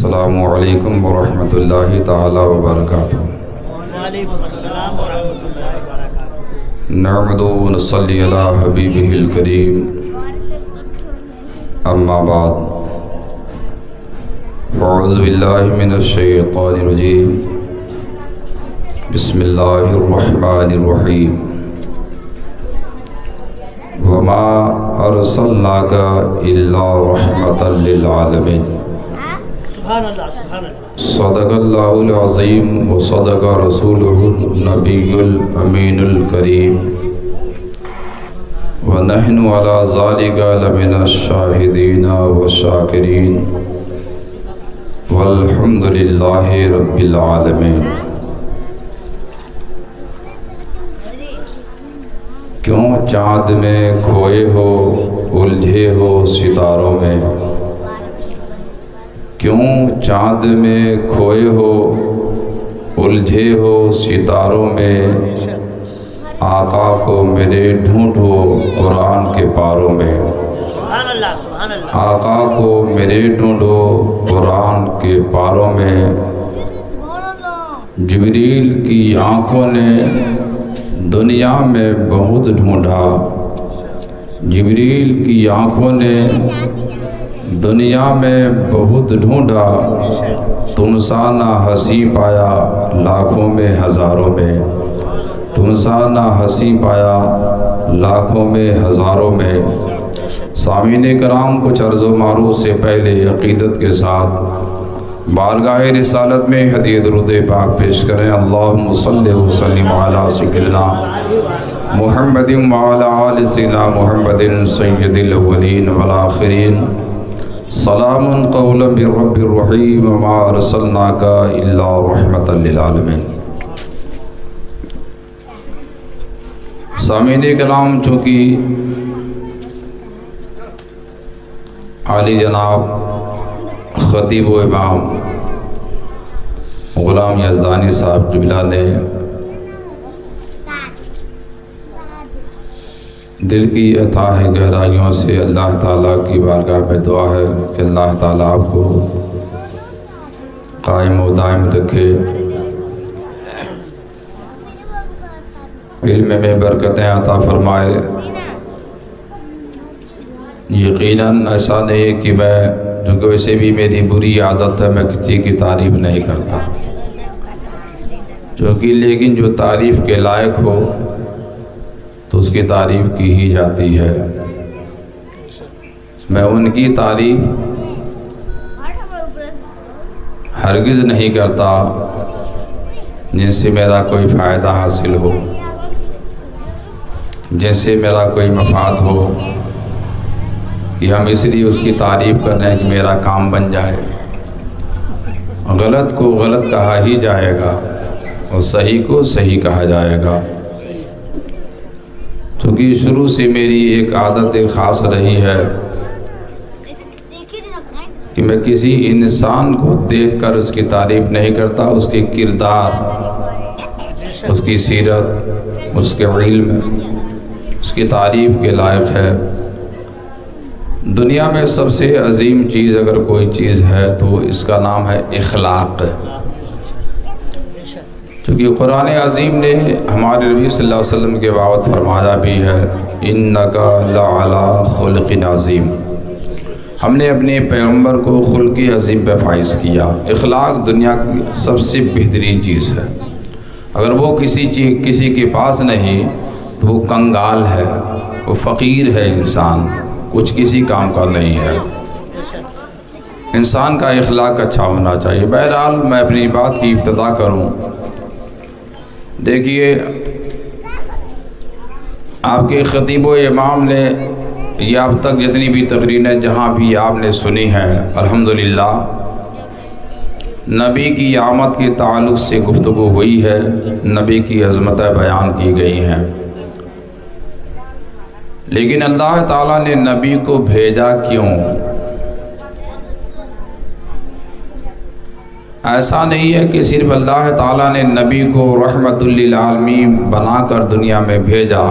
السلام علیکم ورحمۃ اللہ تعالی وبرکاتہ۔ وعلیکم السلام ورحمۃ اللہ وبرکاتہ۔ نحمدہ ونصلی علی حبیبہ الکریم، اما بعد، اعوذ باللہ من الشیطان الرجیم، بسم اللہ الرحمن الرحیم۔ وما ارسلناک الا رحمۃ للعالمین۔ سبحان اللہ سبحان اللہ۔ صدق اللہ العظیم وصدق رسولہ النبی الامین الکریم، ونحن علی ذلک لمن الشاہدین والشاکرین، والحمد للہ رب العالمین۔ کیوں چاند میں کھوئے ہو، الجھے ہو ستاروں میں؟ کیوں چاند میں کھوئے ہو، الجھے ہو ستاروں میں؟ آقا کو میرے ڈھونڈو قرآن کے پاروں میں۔ سبحان اللہ سبحان اللہ۔ آقا کو میرے ڈھونڈو قرآن کے پاروں میں۔ جبریل کی آنکھوں نے دنیا میں بہت ڈھونڈا، جبریل کی آنکھوں نے دنیا میں بہت ڈھونڈا، تم سا نہ ہنسی پایا لاکھوں میں ہزاروں میں، تم سا نہ ہنسی پایا لاکھوں میں ہزاروں میں۔ سامعین کرام، کچھ عرض و معروف سے پہلے عقیدت کے ساتھ بارگاہ رسالت میں ہدیہ درود پاک پیش کریں۔ اللہم صلی وسلم علی سیدنا محمد وعلی آل سیدنا محمد سید الاولین والآخرین۔ سلام قولا من رب الرحیم، وما ارسلناک الا رحمۃ للعالمین۔ سامعین کرام، چونکہ عالی جناب خطیب و امام غلام یزدانی صاحب قبلہ نے دل کی اتھاہ گہرائیوں سے اللہ تعالیٰ کی بارگاہ میں دعا ہے کہ اللہ تعالیٰ آپ کو قائم و دائم رکھے، علم میں برکتیں عطا فرمائے۔ یقیناً ایسا نہیں کہ میں، کیونکہ ویسے بھی میری بری عادت ہے، میں کسی کی تعریف نہیں کرتا، لیکن جو تعریف کے لائق ہو تو اس کی تعریف کی ہی جاتی ہے۔ میں ان کی تعریف ہرگز نہیں کرتا جن سے میرا کوئی فائدہ حاصل ہو، جن سے میرا کوئی مفاد ہو، کہ ہم اس لیے اس کی تعریف کر رہے ہیں کہ میرا کام بن جائے۔ غلط کو غلط کہا ہی جائے گا اور صحیح کو صحیح کہا جائے گا، کیونکہ شروع سے میری ایک عادت خاص رہی ہے کہ میں کسی انسان کو دیکھ کر اس کی تعریف نہیں کرتا، اس کے کردار، اس کی سیرت، اس کے علم، اس کی تعریف کے لائق ہے۔ دنیا میں سب سے عظیم چیز اگر کوئی چیز ہے تو اس کا نام ہے اخلاق، کیونکہ قرآن عظیم نے ہمارے نبی صلی اللہ علیہ وسلم کے بابت فرمایا بھی ہے، اِنَّكَ لَعَلَىٰ خُلْقٍ عَظِيمٍ۔ ہم نے اپنے پیغمبر کو خلق عظیم پہ فائز کیا۔ اخلاق دنیا کی سب سے بہترین چیز ہے، اگر وہ کسی کے پاس نہیں تو وہ کنگال ہے، وہ فقیر ہے، انسان کچھ کسی کام کا نہیں ہے۔ انسان کا اخلاق اچھا ہونا چاہیے۔ بہرحال میں اپنی بات کی ابتدا کروں۔ دیکھیے، آپ کے خطیب و امام نے یہ اب تک جتنی بھی تقریریں جہاں بھی آپ نے سنی ہیں، الحمدللہ نبی کی آمد کے تعلق سے گفتگو ہوئی ہے، نبی کی عظمتیں بیان کی گئی ہیں، لیکن اللہ تعالیٰ نے نبی کو بھیجا کیوں؟ ایسا نہیں ہے کہ صرف اللہ تعالیٰ نے نبی کو رحمت للعالمین بنا کر دنیا میں بھیجا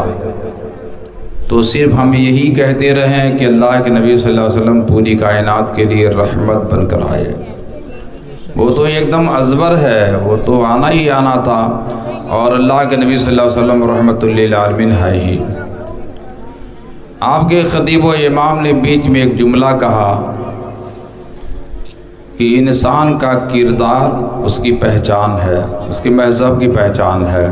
تو صرف ہم یہی کہتے رہیں کہ اللہ کے نبی صلی اللہ علیہ وسلم پوری کائنات کے لیے رحمت بن کر آئے۔ ایک دم ازبر ہے وہ تو آنا ہی آنا تھا، اور اللہ کے نبی صلی اللہ علیہ وسلم رحمۃ للعالمین ہے ہی۔ آپ کے خطیب و امام نے بیچ میں ایک جملہ کہا کہ انسان کا کردار اس کی پہچان ہے، اس کے مہذب کی پہچان ہے۔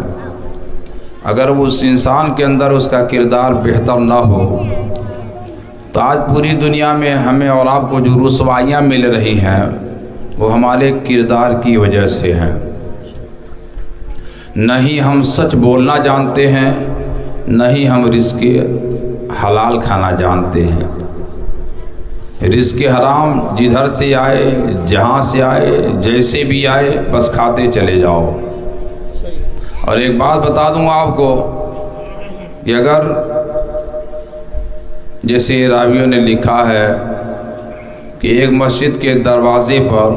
اگر اس انسان کے اندر اس کا کردار بہتر نہ ہو تو آج پوری دنیا میں ہمیں اور آپ کو جو رسوائیاں مل رہی ہیں وہ ہمارے کردار کی وجہ سے ہیں۔ نہ ہی ہم سچ بولنا جانتے ہیں، نہ ہی ہم رزق حلال کھانا جانتے ہیں۔ رزق حرام جدھر سے آئے، جہاں سے آئے، جیسے بھی آئے، بس کھاتے چلے جاؤ۔ اور ایک بات بتا دوں آپ کو کہ اگر جیسے راویوں نے لکھا ہے کہ ایک مسجد کے دروازے پر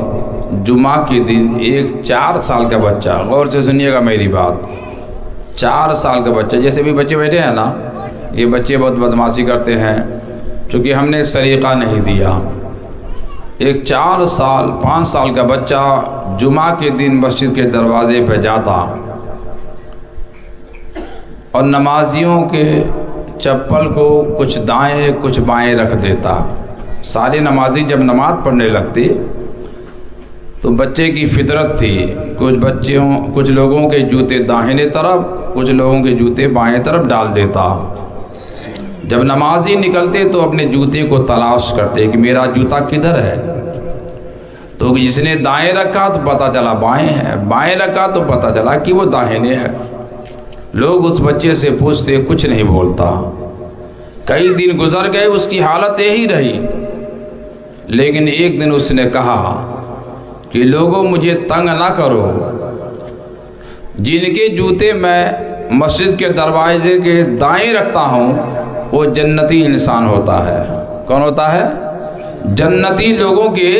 جمعہ کے دن ایک 4 سال کا بچہ، غور سے سنیے گا میری بات، 4 سال کا بچہ، جیسے بھی بچے بیٹھے ہیں نا، یہ بچے بہت بدمعاشی کرتے ہیں چونکہ ہم نے سلیقہ نہیں دیا۔ ایک 4 سال 5 سال کا بچہ جمعہ کے دن مسجد کے دروازے پہ جاتا اور نمازیوں کے چپل کو کچھ دائیں کچھ بائیں رکھ دیتا۔ سارے نمازی جب نماز پڑھنے لگتے تو بچے کی فطرت تھی، کچھ لوگوں کے جوتے داہنے طرف، کچھ لوگوں کے جوتے بائیں طرف ڈال دیتا۔ جب نمازی نکلتے تو اپنے جوتے کو تلاش کرتے کہ میرا جوتا کدھر ہے، تو جس نے دائیں رکھا تو پتہ چلا بائیں ہے، بائیں رکھا تو پتہ چلا کہ وہ داہنے ہے۔ لوگ اس بچے سے پوچھتے، کچھ نہیں بولتا۔ کئی دن گزر گئے، اس کی حالت یہی رہی، لیکن ایک دن اس نے کہا کہ لوگوں مجھے تنگ نہ کرو، جن کے جوتے میں مسجد کے دروازے کے دائیں رکھتا ہوں وہ جنتی انسان ہوتا ہے۔ کون ہوتا ہے؟ جنتی لوگوں کے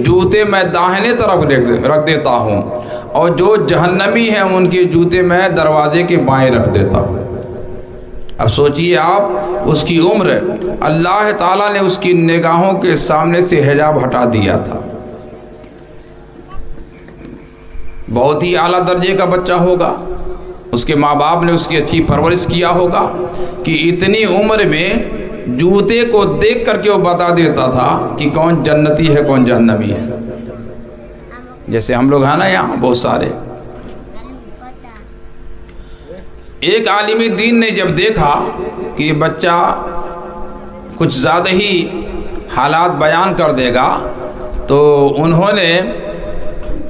جوتے میں داہنے طرف رکھ دیتا ہوں، اور جو جہنمی ہیں ان کے جوتے میں دروازے کے بائیں رکھ دیتا ہوں۔ اب سوچئے آپ، اس کی عمر اللہ تعالیٰ نے اس کی نگاہوں کے سامنے سے حجاب ہٹا دیا تھا۔ بہت ہی اعلیٰ درجے کا بچہ ہوگا، اس کے ماں باپ نے اس کی اچھی پرورش کیا ہوگا کہ اتنی عمر میں جوتے کو دیکھ کر کے وہ بتا دیتا تھا کہ کون جنتی ہے کون جہنمی ہے۔ جیسے ہم لوگ ہیں نا یہاں بہت سارے۔ ایک عالم دین نے جب دیکھا کہ یہ بچہ کچھ زیادہ ہی حالات بیان کر دے گا تو انہوں نے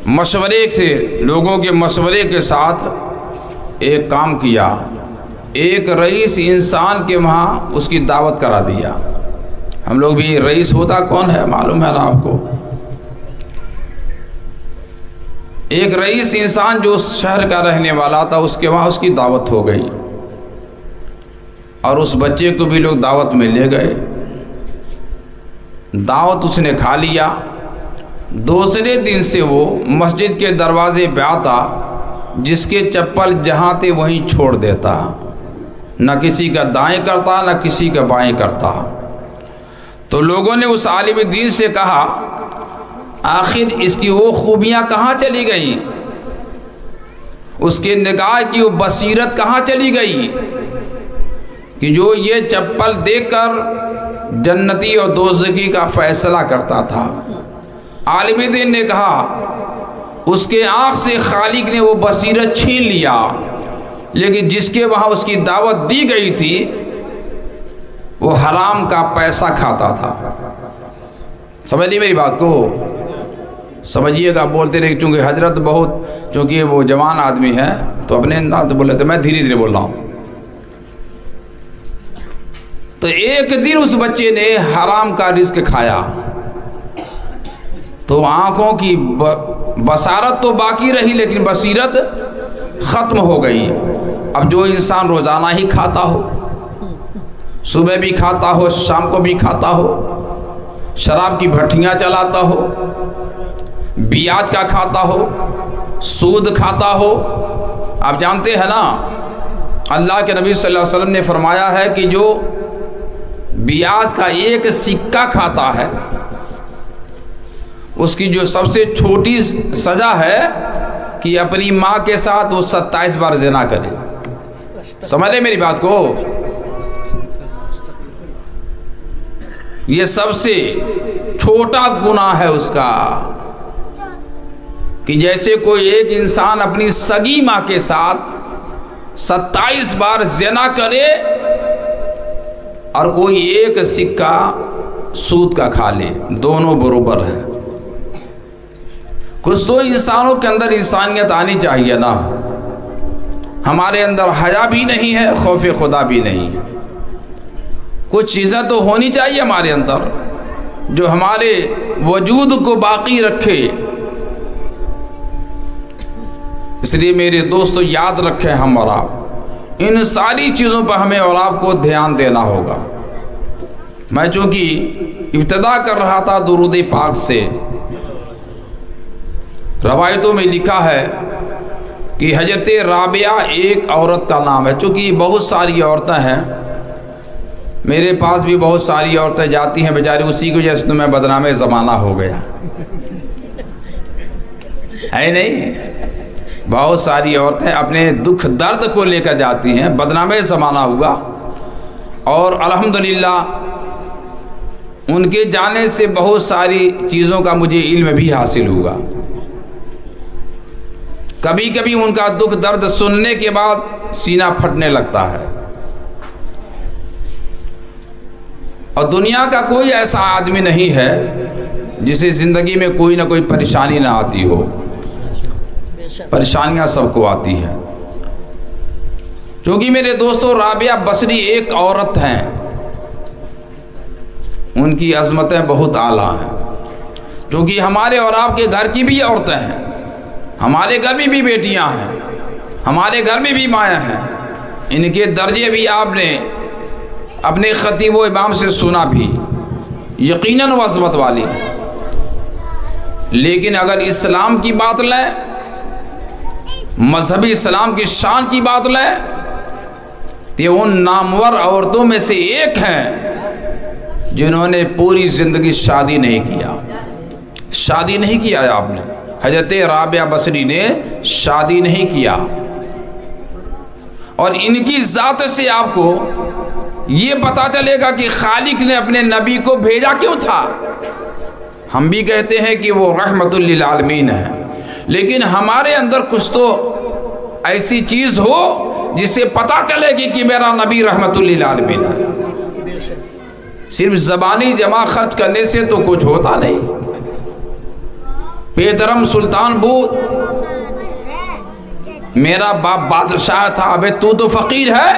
مشورے سے، لوگوں کے مشورے کے ساتھ ایک کام کیا، ایک رئیس انسان کے وہاں اس کی دعوت کرا دیا۔ ہم لوگ بھی، رئیس ہوتا کون ہے معلوم ہے نا آپ کو؟ ایک رئیس انسان جو اس شہر کا رہنے والا تھا، اس کے وہاں اس کی دعوت ہو گئی، اور اس بچے کو بھی لوگ دعوت میں لے گئے۔ دعوت اس نے کھا لیا۔ دوسرے دن سے وہ مسجد کے دروازے پہ آتا، جس کے چپل جہاں تھے وہیں چھوڑ دیتا، نہ کسی کا دائیں کرتا نہ کسی کا بائیں کرتا۔ تو لوگوں نے اس عالم دین سے کہا، آخر اس کی وہ خوبیاں کہاں چلی گئی، اس کے نگاہ کی وہ بصیرت کہاں چلی گئی کہ جو یہ چپل دیکھ کر جنتی اور دوزخی کا فیصلہ کرتا تھا۔ عالم دین نے کہا اس کے آنکھ سے خالق نے وہ بصیرت چھین لیا، لیکن جس کے وہاں اس کی دعوت دی گئی تھی وہ حرام کا پیسہ کھاتا تھا۔ سمجھ لی میری بات کو؟ سمجھیے گا، بولتے رہے، چونکہ حضرت بہت، چونکہ وہ جوان آدمی ہے تو اپنے انداز بول رہے تھے، میں دھیرے دھیرے بول رہا ہوں۔ تو ایک دن اس بچے نے حرام کا رزق کھایا تو آنکھوں کی بصارت تو باقی رہی لیکن بصیرت ختم ہو گئی۔ اب جو انسان روزانہ ہی کھاتا ہو، صبح بھی کھاتا ہو شام کو بھی کھاتا ہو، شراب کی بھٹیاں چلاتا ہو، بیاج کا کھاتا ہو، سود کھاتا ہو، آپ جانتے ہیں نا اللہ کے نبی صلی اللہ علیہ وسلم نے فرمایا ہے کہ جو بیاج کا ایک سکہ کھاتا ہے اس کی جو سب سے چھوٹی سزا ہے کہ اپنی ماں کے ساتھ وہ 27 بار زنا کرے. سمجھ لے میری بات کو. یہ سب سے چھوٹا گناہ ہے اس کا، کہ جیسے کوئی ایک انسان اپنی سگی ماں کے ساتھ 27 بار زنا کرے اور کوئی ایک سکہ سود کا کھا لے، دونوں برابر ہے. کچھ تو انسانوں کے اندر انسانیت آنی چاہیے نا. ہمارے اندر حیا بھی نہیں ہے، خوف خدا بھی نہیں ہے. کچھ چیزیں تو ہونی چاہیے ہمارے اندر جو ہمارے وجود کو باقی رکھے. اس لیے میرے دوستو یاد رکھیں، ہم اور آپ ان ساری چیزوں پر ہمیں اور آپ کو دھیان دینا ہوگا. میں چونکہ ابتدا کر رہا تھا درود پاک سے، روایتوں میں لکھا ہے کہ حضرت رابعہ ایک عورت کا نام ہے. چونکہ بہت ساری عورتیں ہیں، میرے پاس بھی بہت ساری عورتیں جاتی ہیں بیچاری، اسی کی وجہ سے تو میں بدنام زمانہ ہو گیا ہے نہیں. بہت ساری عورتیں اپنے دکھ درد کو لے کر جاتی ہیں، بدنام زمانہ ہوگا. اور الحمدللہ ان کے جانے سے بہت ساری چیزوں کا مجھے علم بھی حاصل ہوا. کبھی کبھی ان کا دکھ درد سننے کے بعد سینہ پھٹنے لگتا ہے. اور دنیا کا کوئی ایسا آدمی نہیں ہے جسے زندگی میں کوئی نہ کوئی پریشانی نہ آتی ہو. پریشانیاں سب کو آتی ہیں. کیونکہ میرے دوستو رابعہ بصری ایک عورت ہیں، ان کی عظمتیں بہت اعلیٰ ہیں. کیونکہ ہمارے اور آپ کے گھر کی بھی عورتیں ہیں، ہمارے گھر میں بھی بیٹیاں ہیں، ہمارے گھر میں بھی مائیں ہیں. ان کے درجے بھی آپ نے اپنے خطیب و امام سے سنا بھی، یقیناً وہ عظمت والی. لیکن اگر اسلام کی بات لیں، مذہبی اسلام کی شان کی بات لیں، تو ان نامور عورتوں میں سے ایک ہیں جنہوں نے پوری زندگی شادی نہیں کیا. شادی نہیں کیا ہے آپ نے. حضرت رابعہ بصری نے شادی نہیں کیا. اور ان کی ذات سے آپ کو یہ پتا چلے گا کہ خالق نے اپنے نبی کو بھیجا کیوں تھا. ہم بھی کہتے ہیں کہ وہ رحمت للعالمین ہے، لیکن ہمارے اندر کچھ تو ایسی چیز ہو جس سے پتا چلے گی کہ میرا نبی رحمت للعالمین ہے. صرف زبانی جمع خرچ کرنے سے تو کچھ ہوتا نہیں. پیدرم سلطان بود میرا باپ بادشاہ تھا، ابے تو فقیر ہے.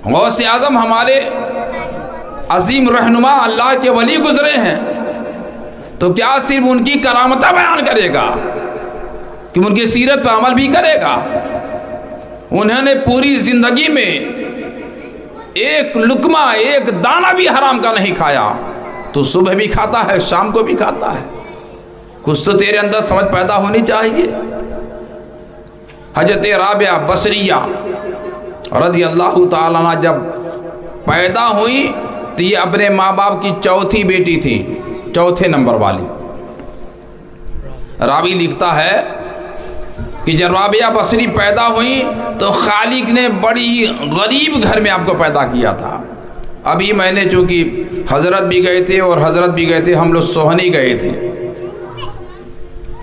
غوث اعظم ہمارے عظیم رہنما اللہ کے ولی گزرے ہیں، تو کیا صرف ان کی کرامتیں بیان کرے گا کہ ان کی سیرت پر عمل بھی کرے گا؟ انہوں نے پوری زندگی میں ایک لقمہ ایک دانہ بھی حرام کا نہیں کھایا. تو صبح بھی کھاتا ہے، شام کو بھی کھاتا ہے. کچھ تو تیرے اندر سمجھ پیدا ہونی چاہیے. حضرت رابعہ بصریہ رضی اللہ تعالیٰ عنہ جب پیدا ہوئی تو یہ اپنے ماں باپ کی چوتھی بیٹی تھی، چوتھے نمبر والی. راوی لکھتا ہے کہ جب رابعہ بصری پیدا ہوئی تو خالق نے بڑی ہی غریب گھر میں آپ کو پیدا کیا تھا. ابھی میں نے چونکہ حضرت بھی گئے تھے اور حضرت بھی گئے تھے، ہم لوگ سوہنی گئے تھے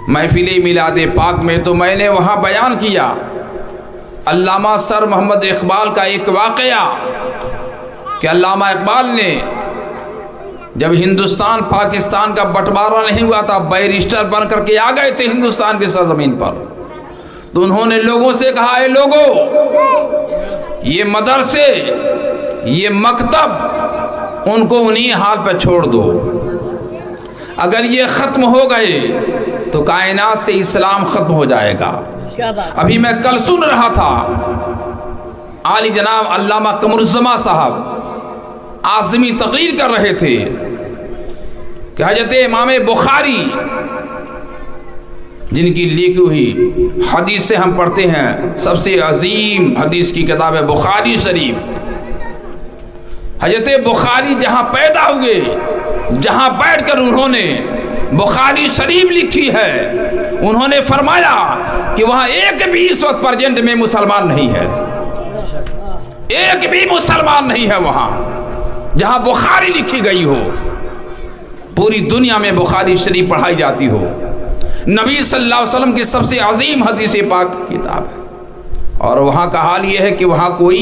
محفل میلاد پاک میں، تو میں نے وہاں بیان کیا علامہ سر محمد اقبال کا ایک واقعہ کہ علامہ اقبال نے جب ہندوستان پاکستان کا بٹوارہ نہیں ہوا تھا، بیرسٹر بن کر کے آ گئے تھے ہندوستان کی سرزمین پر، تو انہوں نے لوگوں سے کہا، اے لوگوں، یہ مدرسے، یہ مکتب، ان کو انہی حال پہ چھوڑ دو. اگر یہ ختم ہو گئے تو کائنات سے اسلام ختم ہو جائے گا. ابھی میں کل سن رہا تھا عالی جناب علامہ قمرالزماں صاحب اعظمی تقریر کر رہے تھے کہ حضرت امام بخاری جن کی لکھی ہوئی حدیث سے ہم پڑھتے ہیں، سب سے عظیم حدیث کی کتاب ہے بخاری شریف. حضرت بخاری جہاں پیدا ہوئے، جہاں بیٹھ کر انہوں نے بخاری شریف لکھی ہے، انہوں نے فرمایا کہ وہاں ایک بھی اس وقت پرجنٹ میں مسلمان نہیں ہے، ایک بھی مسلمان نہیں ہے وہاں جہاں بخاری لکھی گئی ہو۔ پوری دنیا میں بخاری شریف پڑھائی جاتی ہو، نبی صلی اللہ علیہ وسلم کی سب سے عظیم حدیث پاک کتاب ہے، اور وہاں کا حال یہ ہے کہ وہاں کوئی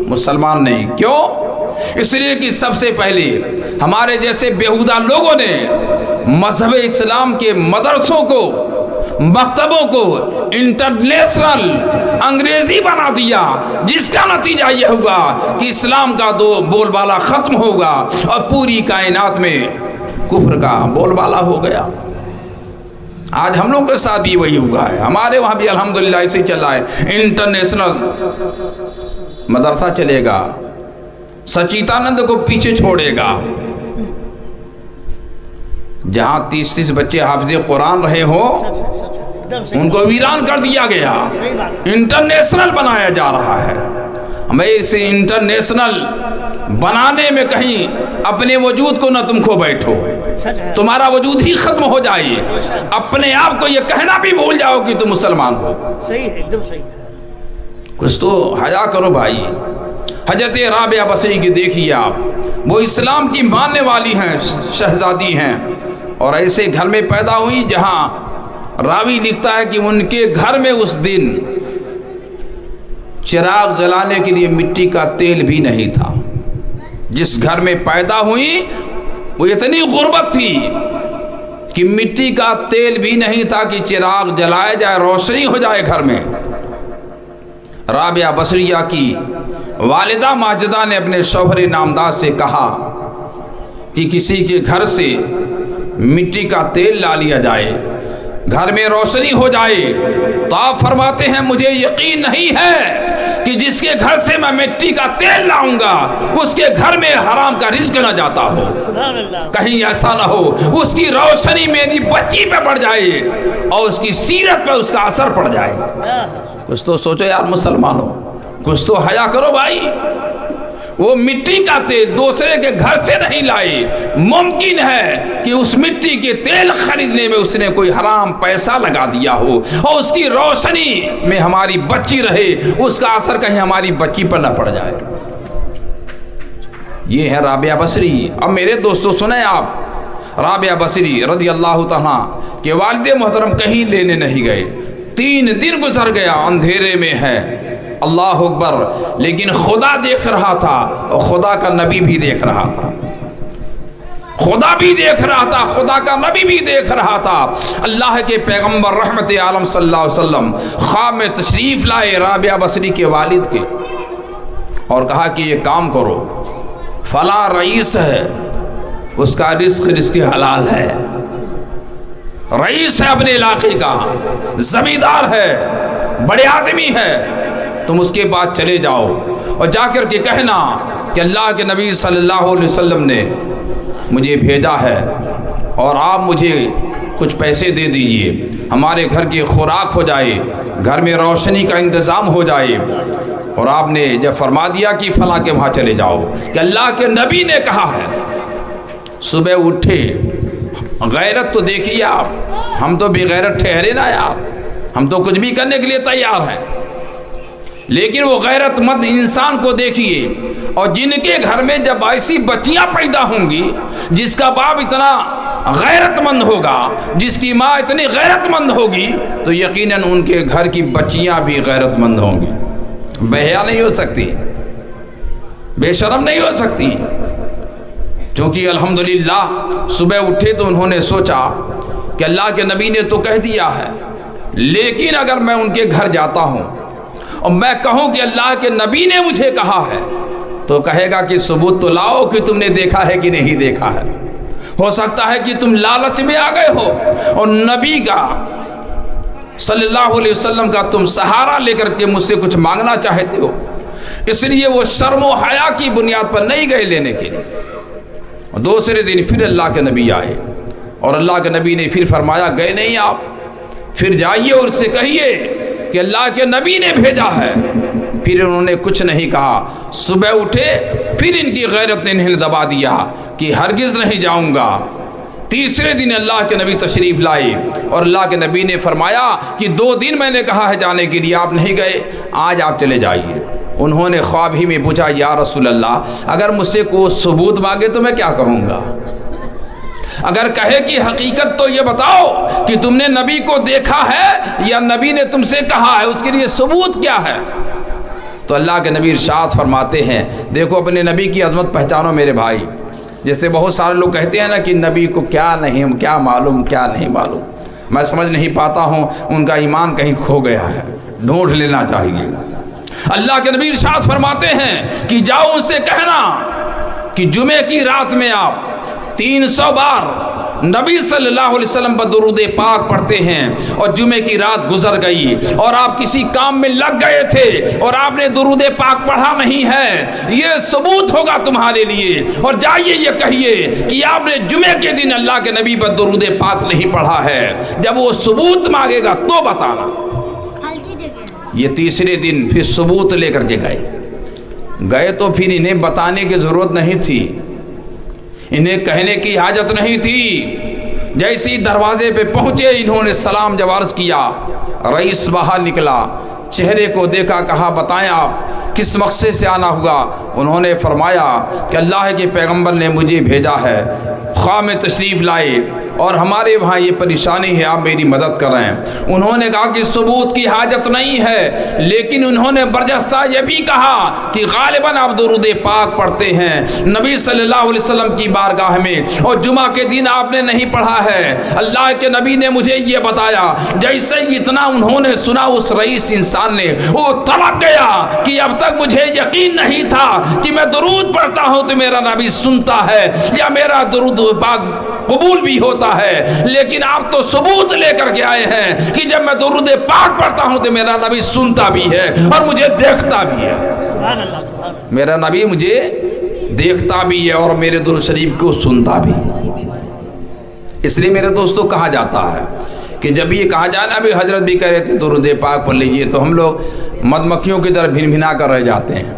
مسلمان نہیں۔ کیوں؟ اس لیے کہ سب سے پہلے ہمارے جیسے بیہودہ لوگوں نے مذہب اسلام کے مدرسوں کو، مکتبوں کو انٹرنیشنل انگریزی بنا دیا، جس کا نتیجہ یہ ہوا کہ اسلام کا بول بالا ختم ہوگا اور پوری کائنات میں کفر کا بول بالا ہو گیا۔ آج ہم لوگوں کے ساتھ بھی وہی ہوا ہے، ہمارے وہاں بھی الحمدللہ اسے چل رہا ہے، انٹرنیشنل مدرسہ چلے گا، سچیتانند کو پیچھے چھوڑے گا، جہاں 30 بچے حافظ قرآن رہے ہوں ان کو ویران کر دیا گیا، انٹرنیشنل بنایا جا رہا ہے۔ ہمیں اسے انٹرنیشنل بنانے میں کہیں اپنے وجود کو نہ تم کھو بیٹھو، تمہارا وجود ہی ختم ہو جائے، اپنے آپ کو یہ کہنا بھی بھول جاؤ کہ تم مسلمان ہو۔ صحیح ہے، ایک دم صحیح ہے۔ کچھ تو حیا کرو بھائی۔ حضرت رابعہ بصری کی دیکھیے آپ، وہ اسلام کی ماننے والی ہیں، شہزادی ہیں، اور ایسے گھر میں پیدا ہوئی جہاں راوی لکھتا ہے کہ ان کے گھر میں اس دن چراغ جلانے کے لیے مٹی کا تیل بھی نہیں تھا۔ جس گھر میں پیدا ہوئی وہ اتنی غربت تھی کہ مٹی کا تیل بھی نہیں تھا کہ چراغ جلائے جائے، روشنی ہو جائے گھر میں۔ رابعہ بصریہ کی والدہ ماجدہ نے اپنے شوہر نامدار سے کہا کہ کسی کے گھر سے مٹی کا تیل لا لیا جائے، گھر میں روشنی ہو جائے۔ تو آپ فرماتے ہیں مجھے یقین نہیں ہے کہ جس کے گھر سے میں مٹی کا تیل لاؤں گا اس کے گھر میں حرام کا رزق نہ جاتا ہو، کہیں ایسا نہ ہو اس کی روشنی میری بچی پہ پڑ جائے اور اس کی سیرت پہ اس کا اثر پڑ جائے۔ کچھ تو سوچو یار مسلمانوں، کچھ تو حیا کرو بھائی۔ وہ مٹی کا تیل دوسرے کے گھر سے نہیں لائے، ممکن ہے کہ اس مٹی کے تیل خریدنے میں اس نے کوئی حرام پیسہ لگا دیا ہو اور اس کی روشنی میں ہماری بچی رہے، اس کا اثر کہیں ہماری بچی پر نہ پڑ جائے۔ یہ ہے رابعہ بصری۔ اب میرے دوستو سنیں آپ، رابعہ بصری رضی اللہ تعالیٰ کہ والد محترم کہیں لینے نہیں گئے، 3 دن گزر گیا، اندھیرے میں ہے، اللہ اکبر، لیکن خدا دیکھ رہا تھا اور خدا کا نبی بھی دیکھ رہا تھا، خدا بھی دیکھ رہا تھا، خدا کا نبی بھی دیکھ رہا تھا۔ اللہ کے پیغمبر رحمت عالم صلی اللہ علیہ وسلم خواب میں تشریف لائے رابعہ بصری کے والد کے اور کہا کہ یہ کام کرو، فلاں رئیس ہے، اس کا رزق حلال ہے، رئیس ہے اپنے علاقے کا، زمیندار ہے، بڑے آدمی ہے، تم اس کے بعد چلے جاؤ اور جا کر کے کہنا کہ اللہ کے نبی صلی اللہ علیہ وسلم نے مجھے بھیجا ہے اور آپ مجھے کچھ پیسے دے دیجئے، ہمارے گھر کی خوراک ہو جائے، گھر میں روشنی کا انتظام ہو جائے۔ اور آپ نے جب فرما دیا کہ فلاں کے وہاں چلے جاؤ کہ اللہ کے نبی نے کہا ہے، صبح اٹھے، غیرت تو دیکھیے آپ، ہم تو بے غیرت ٹھہرے نا یار، ہم تو کچھ بھی کرنے کے لیے تیار ہیں، لیکن وہ غیرت مند انسان کو دیکھیے، اور جن کے گھر میں جب ایسی بچیاں پیدا ہوں گی، جس کا باپ اتنا غیرت مند ہوگا، جس کی ماں اتنی غیرت مند ہوگی، تو یقیناً ان کے گھر کی بچیاں بھی غیرت مند ہوں گی، بے حیا نہیں ہو سکتی، بے شرم نہیں ہو سکتی۔ کیونکہ الحمدللہ صبح اٹھے تو انہوں نے سوچا کہ اللہ کے نبی نے تو کہہ دیا ہے، لیکن اگر میں ان کے گھر جاتا ہوں اور میں کہوں کہ اللہ کے نبی نے مجھے کہا ہے، تو کہے گا کہ ثبوت تو لاؤ کہ تم نے دیکھا ہے کہ نہیں دیکھا ہے۔ ہو سکتا ہے کہ تم لالچ میں آ گئے ہو اور نبی کا صلی اللہ علیہ وسلم کا تم سہارا لے کر کے مجھ سے کچھ مانگنا چاہتے ہو، اس لیے وہ شرم و حیا کی بنیاد پر نہیں گئے لینے کے لیے۔ دوسرے دن پھر اللہ کے نبی آئے اور اللہ کے نبی نے پھر فرمایا گئے نہیں آپ، پھر جائیے اور اس سے کہیے کہ اللہ کے نبی نے بھیجا ہے۔ پھر انہوں نے کچھ نہیں کہا، صبح اٹھے پھر ان کی غیرت نے انہیں دبا دیا کہ ہرگز نہیں جاؤں گا۔ تیسرے دن اللہ کے نبی تشریف لائے اور اللہ کے نبی نے فرمایا کہ 2 دن میں نے کہا ہے جانے کے لیے، آپ نہیں گئے، آج آپ چلے جائیے۔ انہوں نے خواب ہی میں پوچھا یا رسول اللہ اگر مجھ سے کوئی ثبوت مانگے تو میں کیا کہوں گا؟ اگر کہے کہ حقیقت تو یہ بتاؤ کہ تم نے نبی کو دیکھا ہے یا نبی نے تم سے کہا ہے، اس کے لیے ثبوت کیا ہے؟ تو اللہ کے نبی ارشاد فرماتے ہیں دیکھو اپنے نبی کی عظمت پہچانو میرے بھائی۔ جیسے بہت سارے لوگ کہتے ہیں نا کہ نبی کو کیا معلوم کیا نہیں معلوم، میں سمجھ نہیں پاتا ہوں، ان کا ایمان کہیں کھو گیا ہے، ڈھونڈ لینا چاہیے۔ اللہ کے نبی ارشاد فرماتے ہیں کہ جاؤ ان سے کہنا کہ جمعے کی رات میں آپ 300 بار نبی صلی اللہ علیہ وسلم پر درود پاک پڑھتے ہیں، اور جمعے کی رات گزر گئی اور آپ کسی کام میں لگ گئے تھے اور آپ نے درود پاک پڑھا نہیں ہے، یہ ثبوت ہوگا تمہارے لیے، اور جائیے یہ کہیے کہ آپ نے جمعے کے دن اللہ کے نبی پر درود پاک نہیں پڑھا ہے۔ جب وہ ثبوت مانگے گا تو بتانا۔ یہ تیسرے دن پھر ثبوت لے کر کے گئے تو پھر انہیں بتانے کی ضرورت نہیں تھی، انہیں کہنے کی حاجت نہیں تھی۔ جیسی دروازے پہ پہنچے انہوں نے سلام جب عرض کیا، رئیس باہر نکلا، چہرے کو دیکھا، کہا بتائیں آپ کس مقصد سے آنا ہوا؟ انہوں نے فرمایا کہ اللہ کے پیغمبر نے مجھے بھیجا ہے، خواہ میں تشریف لائے اور ہمارے وہاں یہ پریشانی ہے، آپ میری مدد کریں۔ انہوں نے کہا کہ ثبوت کی حاجت نہیں ہے، لیکن انہوں نے برجستہ یہ بھی کہا کہ غالباً آپ درود پاک پڑھتے ہیں نبی صلی اللہ علیہ وسلم کی بارگاہ میں، اور جمعہ کے دن آپ نے نہیں پڑھا ہے۔ اللہ کے نبی نے مجھے یہ بتایا۔ جیسے اتنا انہوں نے سنا اس رئیس انسان نے وہ تڑپ گیا کہ اب تک مجھے یقین نہیں تھا کہ میں درود پڑھتا ہوں تو میرا نبی سنتا ہے یا میرا درود پاک قبول بھی ہوتا ہے، لیکن آپ تو ثبوت لے کر کے آئے ہیں کہ جب میں درود پاک پڑھتا ہوں تو میرا نبی سنتا بھی ہے اور مجھے دیکھتا بھی ہے۔ میرا نبی مجھے دیکھتا بھی ہے اور میرے درود شریف کو سنتا بھی۔ اس لیے میرے دوستوں کہا جاتا ہے کہ جب یہ کہا جائے نا، ابھی حضرت بھی کہہ رہے تھے درود پاک پڑھ لیجیے، تو ہم لوگ مد مکھیوں کی طرح بھن بھنا کر رہ جاتے ہیں۔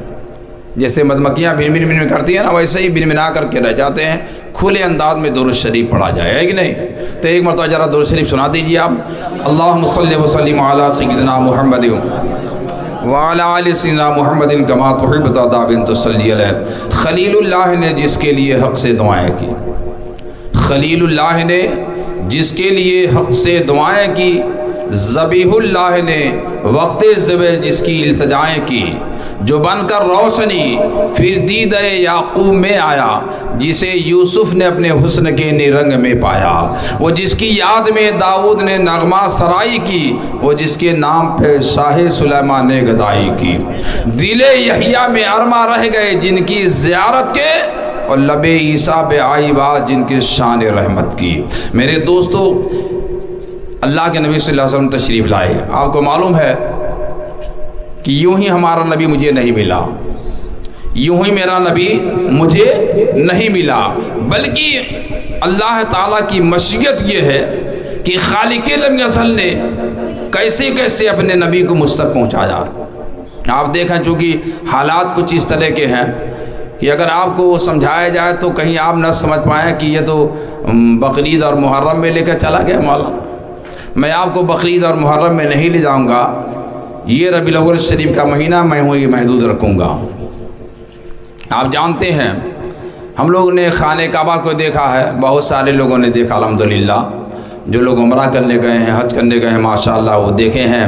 جیسے مد مکھیاں بھن بھن کرتی ہیں نا، ویسے ہی بھن بھنا کر کے رہ جاتے ہیں۔ کھلے انداز میں درود شریف پڑھا جائے، ہے کہ نہیں؟ تو ایک مرتبہ ذرا درود شریف سنا دیجیے آپ۔ اللہم صلی وسلم علی سیدنا محمد وعلی آل سیدنا محمد کما تحب وترضی ان تصلی علیہ۔ خلیل اللہ نے جس کے لیے حق سے دعائیں کی، خلیل اللہ نے جس کے لیے حق سے دعائیں کی، ذبیح اللہ نے وقت ذبح جس کی التجائیں کی، جو بن کر روشنی پھر دیدہ یعقوب میں آیا، جسے یوسف نے اپنے حسن کے نرنگ میں پایا، وہ جس کی یاد میں داؤد نے نغمہ سرائی کی، وہ جس کے نام پہ شاہ سلیمان نے گدائی کی، دل یحییٰ میں ارما رہ گئے جن کی زیارت کے، اور لب عیسیٰ پہ آئی بات جن کے شان رحمت کی۔ میرے دوستو، اللہ کے نبی صلی اللہ علیہ وسلم تشریف لائے۔ آپ کو معلوم ہے کہ یوں ہی ہمارا نبی مجھے نہیں ملا، یوں ہی میرا نبی مجھے نہیں ملا، بلکہ اللہ تعالیٰ کی مشیت یہ ہے کہ خالق لم یزل نے کیسے کیسے اپنے نبی کو مجھ تک پہنچایا۔ آپ دیکھیں چونکہ حالات کچھ اس طرح کے ہیں کہ اگر آپ کو سمجھایا جائے تو کہیں آپ نہ سمجھ پائیں کہ یہ تو بقرعید اور محرم میں لے کر چلا گیا مولانا۔ میں آپ کو بقرعید اور محرم میں نہیں لے جاؤں گا، یہ ربیع الاول شریف کا مہینہ میں ہوں یہ محدود رکھوں گا۔ آپ جانتے ہیں ہم لوگوں نے خانہ کعبہ کو دیکھا ہے، بہت سارے لوگوں نے دیکھا الحمدللہ، جو لوگ عمرہ کرنے گئے ہیں، حج کرنے گئے ہیں، ماشاءاللہ وہ دیکھے ہیں،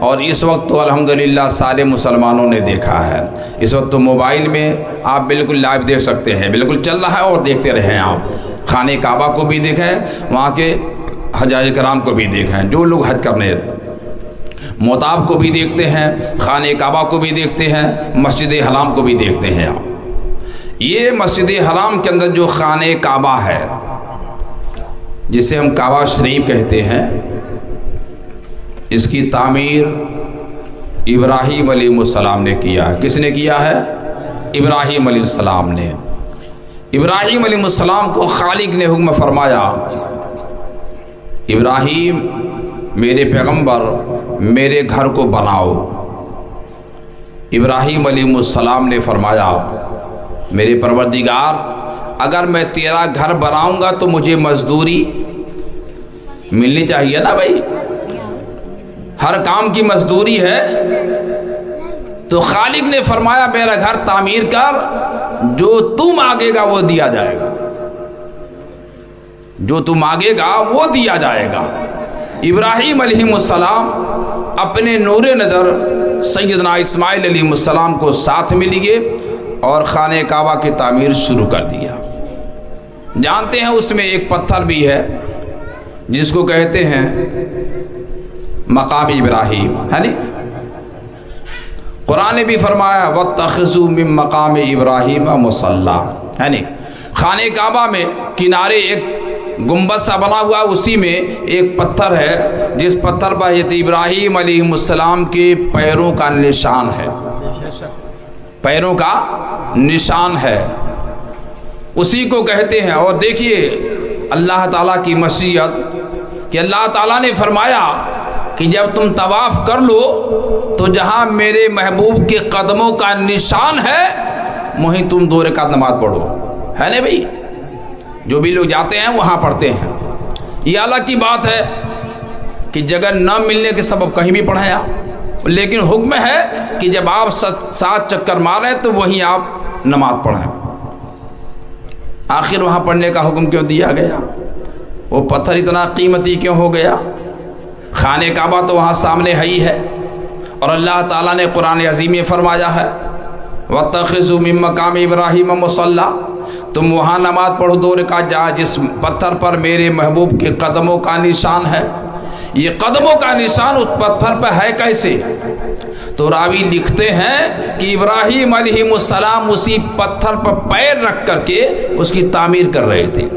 اور اس وقت تو الحمدللہ سارے مسلمانوں نے دیکھا ہے۔ اس وقت تو موبائل میں آپ بالکل لائیو دیکھ سکتے ہیں، بالکل چل رہا ہے اور دیکھتے رہیں۔ آپ خانہ کعبہ کو بھی دیکھیں، وہاں کے حجاج کرام کو بھی دیکھیں، جو لوگ حج کرنے، موتاف کو بھی دیکھتے ہیں، خانہ کعبہ کو بھی دیکھتے ہیں، مسجد حرام کو بھی دیکھتے ہیں۔ آپ یہ مسجد حرام کے اندر جو خانہ کعبہ ہے، جسے ہم کعبہ شریف کہتے ہیں، اس کی تعمیر ابراہیم علیہ السلام نے کیا ہے۔ کس نے کیا ہے؟ ابراہیم علیہ السلام نے۔ ابراہیم علیہ السلام کو خالق نے حکم فرمایا، ابراہیم میرے پیغمبر میرے گھر کو بناؤ۔ ابراہیم علیہ السلام نے فرمایا میرے پروردگار اگر میں تیرا گھر بناؤں گا تو مجھے مزدوری ملنی چاہیے نا بھائی، ہر کام کی مزدوری ہے۔ تو خالق نے فرمایا میرا گھر تعمیر کر، جو تو مانگے گا وہ دیا جائے گا، جو تو مانگے گا وہ دیا جائے گا۔ ابراہیم علیہ السلام اپنے نور نظر سیدنا اسماعیل علیہ السلام کو ساتھ میں لیے اور خانہ کعبہ کی تعمیر شروع کر دیا۔ جانتے ہیں اس میں ایک پتھر بھی ہے جس کو کہتے ہیں مقام ابراہیم، ہے نا؟ قرآن نے بھی فرمایا وَاتَّخِذُوا مِن مَقَامِ إِبْرَاهِيمَ مُصَلَّى، ہے نا؟ خانہ کعبہ میں کنارے ایک گنبد سا بنا ہوا، اسی میں ایک پتھر ہے جس پتھر پر حضرت ابراہیم علیہ السلام کے پیروں کا نشان ہے، پیروں کا نشان ہے، اسی کو کہتے ہیں۔ اور دیکھیے اللہ تعالیٰ کی مشیت کہ اللہ تعالیٰ نے فرمایا کہ جب تم طواف کر لو تو جہاں میرے محبوب کے قدموں کا نشان ہے وہیں تم 2 رکعت نماز پڑھو، ہے نا بھائی؟ جو بھی لوگ جاتے ہیں وہاں پڑھتے ہیں۔ یہ الگ کی بات ہے کہ جگہ نہ ملنے کے سبب کہیں بھی پڑھیں آپ، لیکن حکم ہے کہ جب آپ 7 چکر ماریں تو وہیں آپ نماز پڑھیں۔ آخر وہاں پڑھنے کا حکم کیوں دیا گیا؟ وہ پتھر اتنا قیمتی کیوں ہو گیا؟ خانہ کعبہ تو وہاں سامنے ہی ہے، اور اللہ تعالیٰ نے قرآن عظیم میں فرمایا ہے وَاتَّخِذُوا مِن مَقَامِ إِبْرَاهِيمَ مُصَلَّى، تم وہاں نماز پڑھو 2 رکعت جہاں جس پتھر پر میرے محبوب کے قدموں کا نشان ہے۔ یہ قدموں کا نشان اس پتھر پر ہے کیسے؟ تو راوی لکھتے ہیں کہ ابراہیم علیہ السلام اسی پتھر پر پیر رکھ کر کے اس کی تعمیر کر رہے تھے۔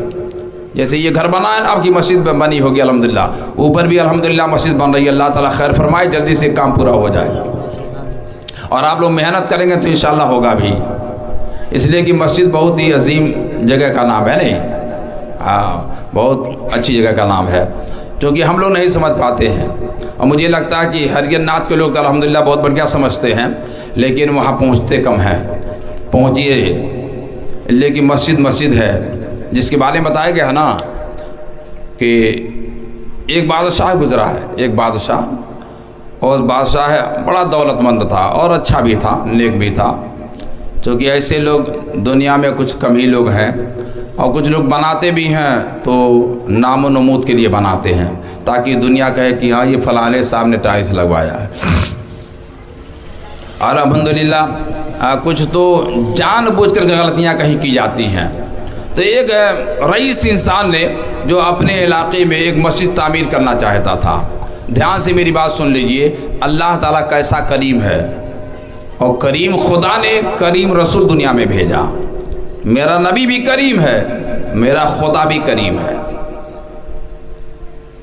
جیسے یہ گھر بنا ہے نا، آپ کی مسجد بنی ہوگی الحمدللہ، اوپر بھی الحمدللہ مسجد بن رہی ہے، اللہ تعالیٰ خیر فرمائے، جلدی سے کام پورا ہو جائے، اور آپ لوگ محنت کریں گے تو انشاءاللہ ہوگا بھی، اس لیے کہ مسجد بہت ہی عظیم جگہ کا نام ہے، نہیں؟ ہاں، بہت اچھی جگہ کا نام ہے، کیونکہ ہم لوگ نہیں سمجھ پاتے ہیں، اور مجھے لگتا ہے کہ ہریہ ناتھ کے لوگ الحمدللہ بہت بڑھیا سمجھتے ہیں، لیکن وہاں پہنچتے کم ہیں۔ پہنچیے، لیکن مسجد ہے، جس کے بارے میں بتایا گیا ہے نا کہ ایک بادشاہ گزرا ہے، ایک بادشاہ، اور بادشاہ بڑا دولت مند تھا اور اچھا بھی تھا، نیک بھی تھا، چونکہ ایسے لوگ دنیا میں کچھ کم ہی لوگ ہیں، اور کچھ لوگ بناتے بھی ہیں تو نام و نمود کے لیے بناتے ہیں تاکہ دنیا کہے کہ ہاں یہ فلانے صاحب نے ٹائلس لگوایا ہے، اور الحمدللہ کچھ تو جان بوجھ کر غلطیاں کہیں کی جاتی ہیں۔ تو ایک رئیس انسان نے جو اپنے علاقے میں ایک مسجد تعمیر کرنا چاہتا تھا، دھیان سے میری بات سن لیجئے، اللہ تعالیٰ کیسا کریم ہے، اور کریم خدا نے کریم رسول دنیا میں بھیجا، میرا نبی بھی کریم ہے، میرا خدا بھی کریم ہے۔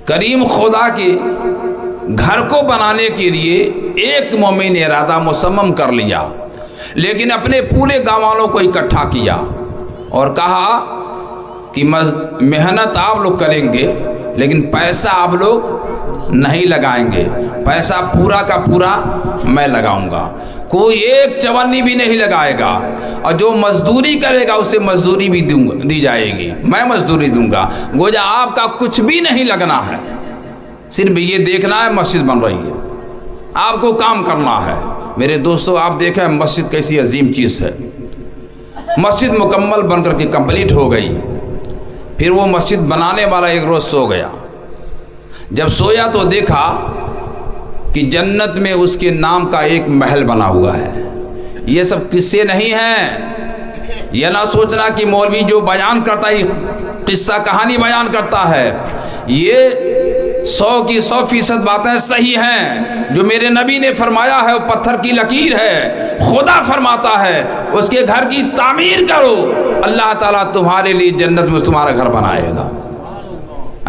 کریم خدا کے گھر کو بنانے کے لیے ایک مومن نے ارادہ مصمم کر لیا، لیکن اپنے پورے گاؤں والوں کو اکٹھا کیا اور کہا کہ محنت آپ لوگ کریں گے لیکن پیسہ آپ لوگ نہیں لگائیں گے، پیسہ پورا کا پورا میں لگاؤں گا، کوئی ایک چونی بھی نہیں لگائے گا، اور جو مزدوری کرے گا اسے مزدوری بھی دی جائے گی، میں مزدوری دوں گا، گویا آپ کا کچھ بھی نہیں لگنا ہے، صرف یہ دیکھنا ہے مسجد بن رہی ہے، آپ کو کام کرنا ہے۔ میرے دوستو آپ دیکھیں مسجد کیسی عظیم چیز ہے، مسجد مکمل بن کر کے کمپلیٹ ہو گئی، پھر وہ مسجد بنانے والا ایک روز سو گیا، جب سویا تو دیکھا کہ جنت میں اس کے نام کا ایک محل بنا ہوا ہے۔ یہ سب قصے نہیں ہیں، یہ نہ سوچنا کہ مولوی جو بیان کرتا ہے قصہ کہانی بیان کرتا ہے، یہ 100 کی 100% باتیں صحیح ہیں، جو میرے نبی نے فرمایا ہے وہ پتھر کی لکیر ہے، خدا فرماتا ہے اس کے گھر کی تعمیر کرو، اللہ تعالیٰ تمہارے لیے جنت میں تمہارا گھر بنائے گا۔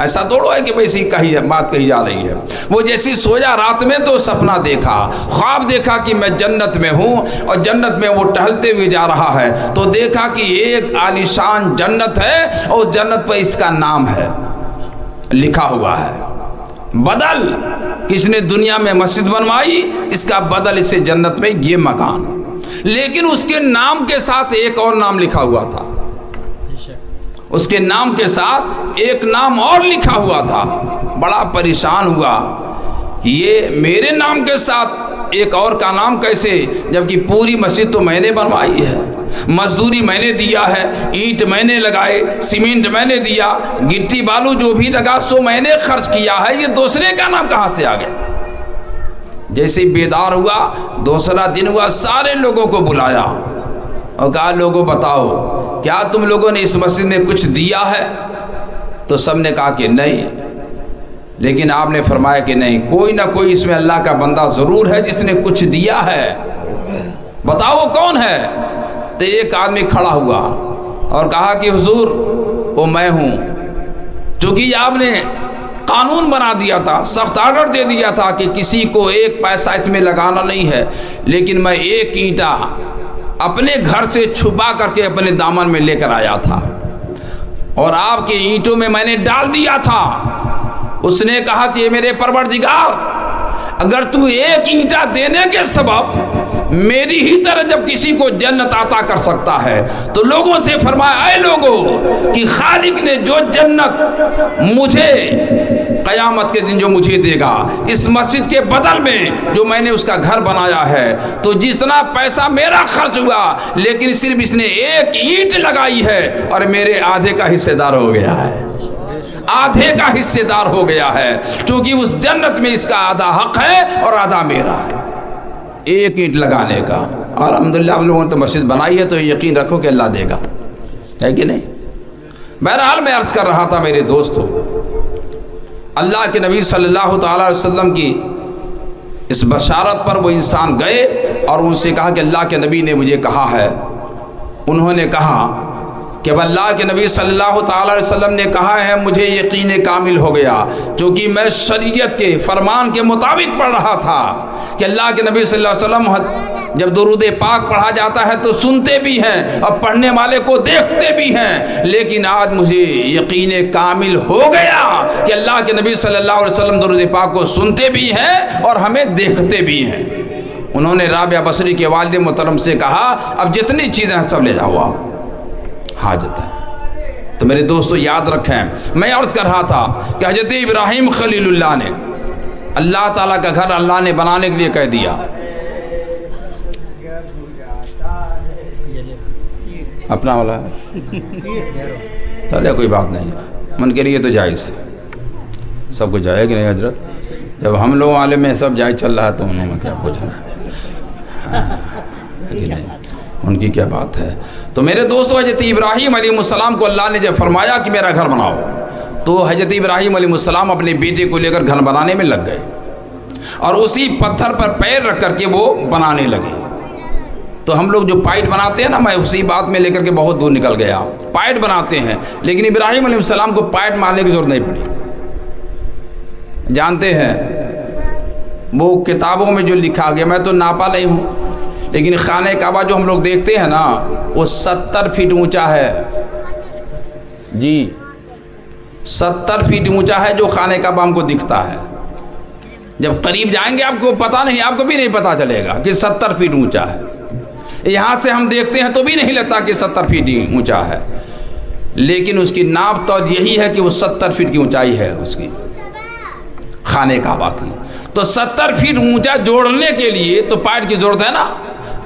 ایسا دوڑو ہے کہ ویسی بات کہی جا رہی ہے، وہ جیسی سویا رات میں تو سپنا دیکھا، خواب دیکھا کہ میں جنت میں ہوں، اور جنت میں وہ ٹہلتے ہوئے جا رہا ہے تو دیکھا کہ ایک عالیشان جنت ہے اور اس جنت پر اس کا نام ہے لکھا ہوا ہے، بدل کس نے دنیا میں مسجد بنوائی، اس کا بدل اسے جنت میں یہ مکان، لیکن اس کے نام کے ساتھ ایک اور نام لکھا ہوا تھا، اس کے نام کے ساتھ ایک نام اور لکھا ہوا تھا۔ بڑا پریشان ہوا کہ یہ میرے نام کے ساتھ ایک اور کا نام کیسے، جبکہ پوری مسجد تو میں نے بنوائی ہے، مزدوری میں نے دیا ہے، اینٹ میں نے لگائے، سیمنٹ میں نے دیا، گٹی بالو جو بھی لگا سو میں نے خرچ کیا ہے، یہ دوسرے کا نام کہاں سے آ گیا؟ جیسے بیدار ہوا، دوسرا دن ہوا، سارے لوگوں کو بلایا اور کہا لوگوں بتاؤ کیا تم لوگوں نے اس مسجد میں کچھ دیا ہے؟ تو سب نے کہا کہ نہیں، لیکن آپ نے فرمایا کہ نہیں، کوئی نہ کوئی اس میں اللہ کا بندہ ضرور ہے جس نے کچھ دیا ہے، بتاؤ وہ کون ہے؟ تو ایک آدمی کھڑا ہوا اور کہا کہ حضور وہ میں ہوں، چونکہ آپ نے قانون بنا دیا تھا، سخت آرڈر دے دیا تھا کہ کسی کو ایک پیسہ اس میں لگانا نہیں ہے، لیکن میں ایک اینٹا اپنے گھر سے چھپا کر کے اپنے دامن میں لے کر آیا تھا اور آپ کے اینٹوں میں میں نے ڈال دیا تھا۔ اس نے کہا کہ یہ میرے پروردگار، اگر تو ایک اینٹا دینے کے سبب میری ہی طرح جب کسی کو جنت عطا کر سکتا ہے تو لوگوں سے فرمایا اے لوگوں کہ خالق نے جو جنت مجھے قیامت کے دن جو مجھے دے گا اس مسجد کے بدل میں جو میں نے اس کا گھر بنایا ہے، تو جتنا پیسہ میرا خرچ ہوا لیکن صرف اس نے ایک اینٹ لگائی ہے اور میرے آدھے کا حصے دار ہو گیا ہے، آدھے کا حصے دار ہو گیا ہے، کیونکہ اس جنت میں اس کا آدھا حق ہے اور آدھا میرا ہے ایک اینٹ لگانے کا۔ اور الحمدللہ آپ لوگوں نے تو مسجد بنائی ہے تو یقین رکھو کہ اللہ دے گا، ہے کہ نہیں؟ بہرحال میں عرض کر رہا تھا میرے دوستو، اللہ کے نبی صلی اللہ تعالی علیہ وسلم کی اس بشارت پر وہ انسان گئے اور ان سے کہا کہ اللہ کے نبی نے مجھے کہا ہے۔ انہوں نے کہا کہ اب اللہ کے نبی صلی اللہ تعالی علیہ وسلم نے کہا ہے مجھے یقین کامل ہو گیا، چونکہ میں شریعت کے فرمان کے مطابق پڑھ رہا تھا کہ اللہ کے نبی صلی اللہ علیہ وسلم جب درود پاک پڑھا جاتا ہے تو سنتے بھی ہیں اور پڑھنے والے کو دیکھتے بھی ہیں، لیکن آج مجھے یقین کامل ہو گیا کہ اللہ کے نبی صلی اللہ علیہ وسلم درود پاک کو سنتے بھی ہیں اور ہمیں دیکھتے بھی ہیں۔ انہوں نے رابعہ بصری کے والد محترم سے کہا اب جتنی چیزیں ہیں سب لے جاؤ آپ، حاجت ہے۔ تو میرے دوستو یاد رکھیں، میں عرض کر رہا تھا کہ حضرت ابراہیم خلیل اللہ نے اللہ تعالیٰ کا گھر اللہ نے بنانے کے لیے کہہ دیا، اپنا والا ہے چلے کوئی بات نہیں، من کے لیے تو جائز سب کچھ جائے کہ نہیں حضرت؟ جب ہم لوگ عالم میں سب جائز چل رہا ہے تو انہوں میں کیا پوچھنا ہے کہ نہیں، ان کی کیا بات ہے۔ تو میرے دوستو حضرت ابراہیم علیہ السلام کو اللہ نے جب فرمایا کہ میرا گھر بناؤ تو حضرت ابراہیم علیہ السلام اپنے بیٹے کو لے کر گھر بنانے میں لگ گئے اور اسی پتھر پر پیر رکھ کر کے وہ بنانے لگے۔ تو ہم لوگ جو پائٹ بناتے ہیں نا، میں اسی بات میں لے کر کے بہت دور نکل گیا، پائٹ بناتے ہیں لیکن ابراہیم علیہ السلام کو پائٹ مارنے کی ضرورت نہیں پڑی۔ جانتے ہیں وہ کتابوں میں جو لکھا گیا، میں تو ناپا نہیں ہوں، لیکن خانہ کعبہ جو ہم لوگ دیکھتے ہیں نا وہ 70 فٹ اونچا ہے، جی 70 فٹ اونچا ہے جو خانہ کعبہ ہم کو دکھتا ہے۔ جب قریب جائیں گے آپ کو پتہ نہیں، آپ کو بھی نہیں پتہ چلے گا کہ 70 فٹ اونچا ہے، یہاں سے ہم دیکھتے ہیں تو بھی نہیں لگتا کہ 70 فٹ اونچا ہے، لیکن اس کی ناپ تو یہی ہے کہ وہ 70 فٹ کی اونچائی ہے اس کی خانہ کعبہ کی۔ تو 70 فٹ اونچا جوڑنے کے لیے تو پائٹ کی ضرورت ہے نا،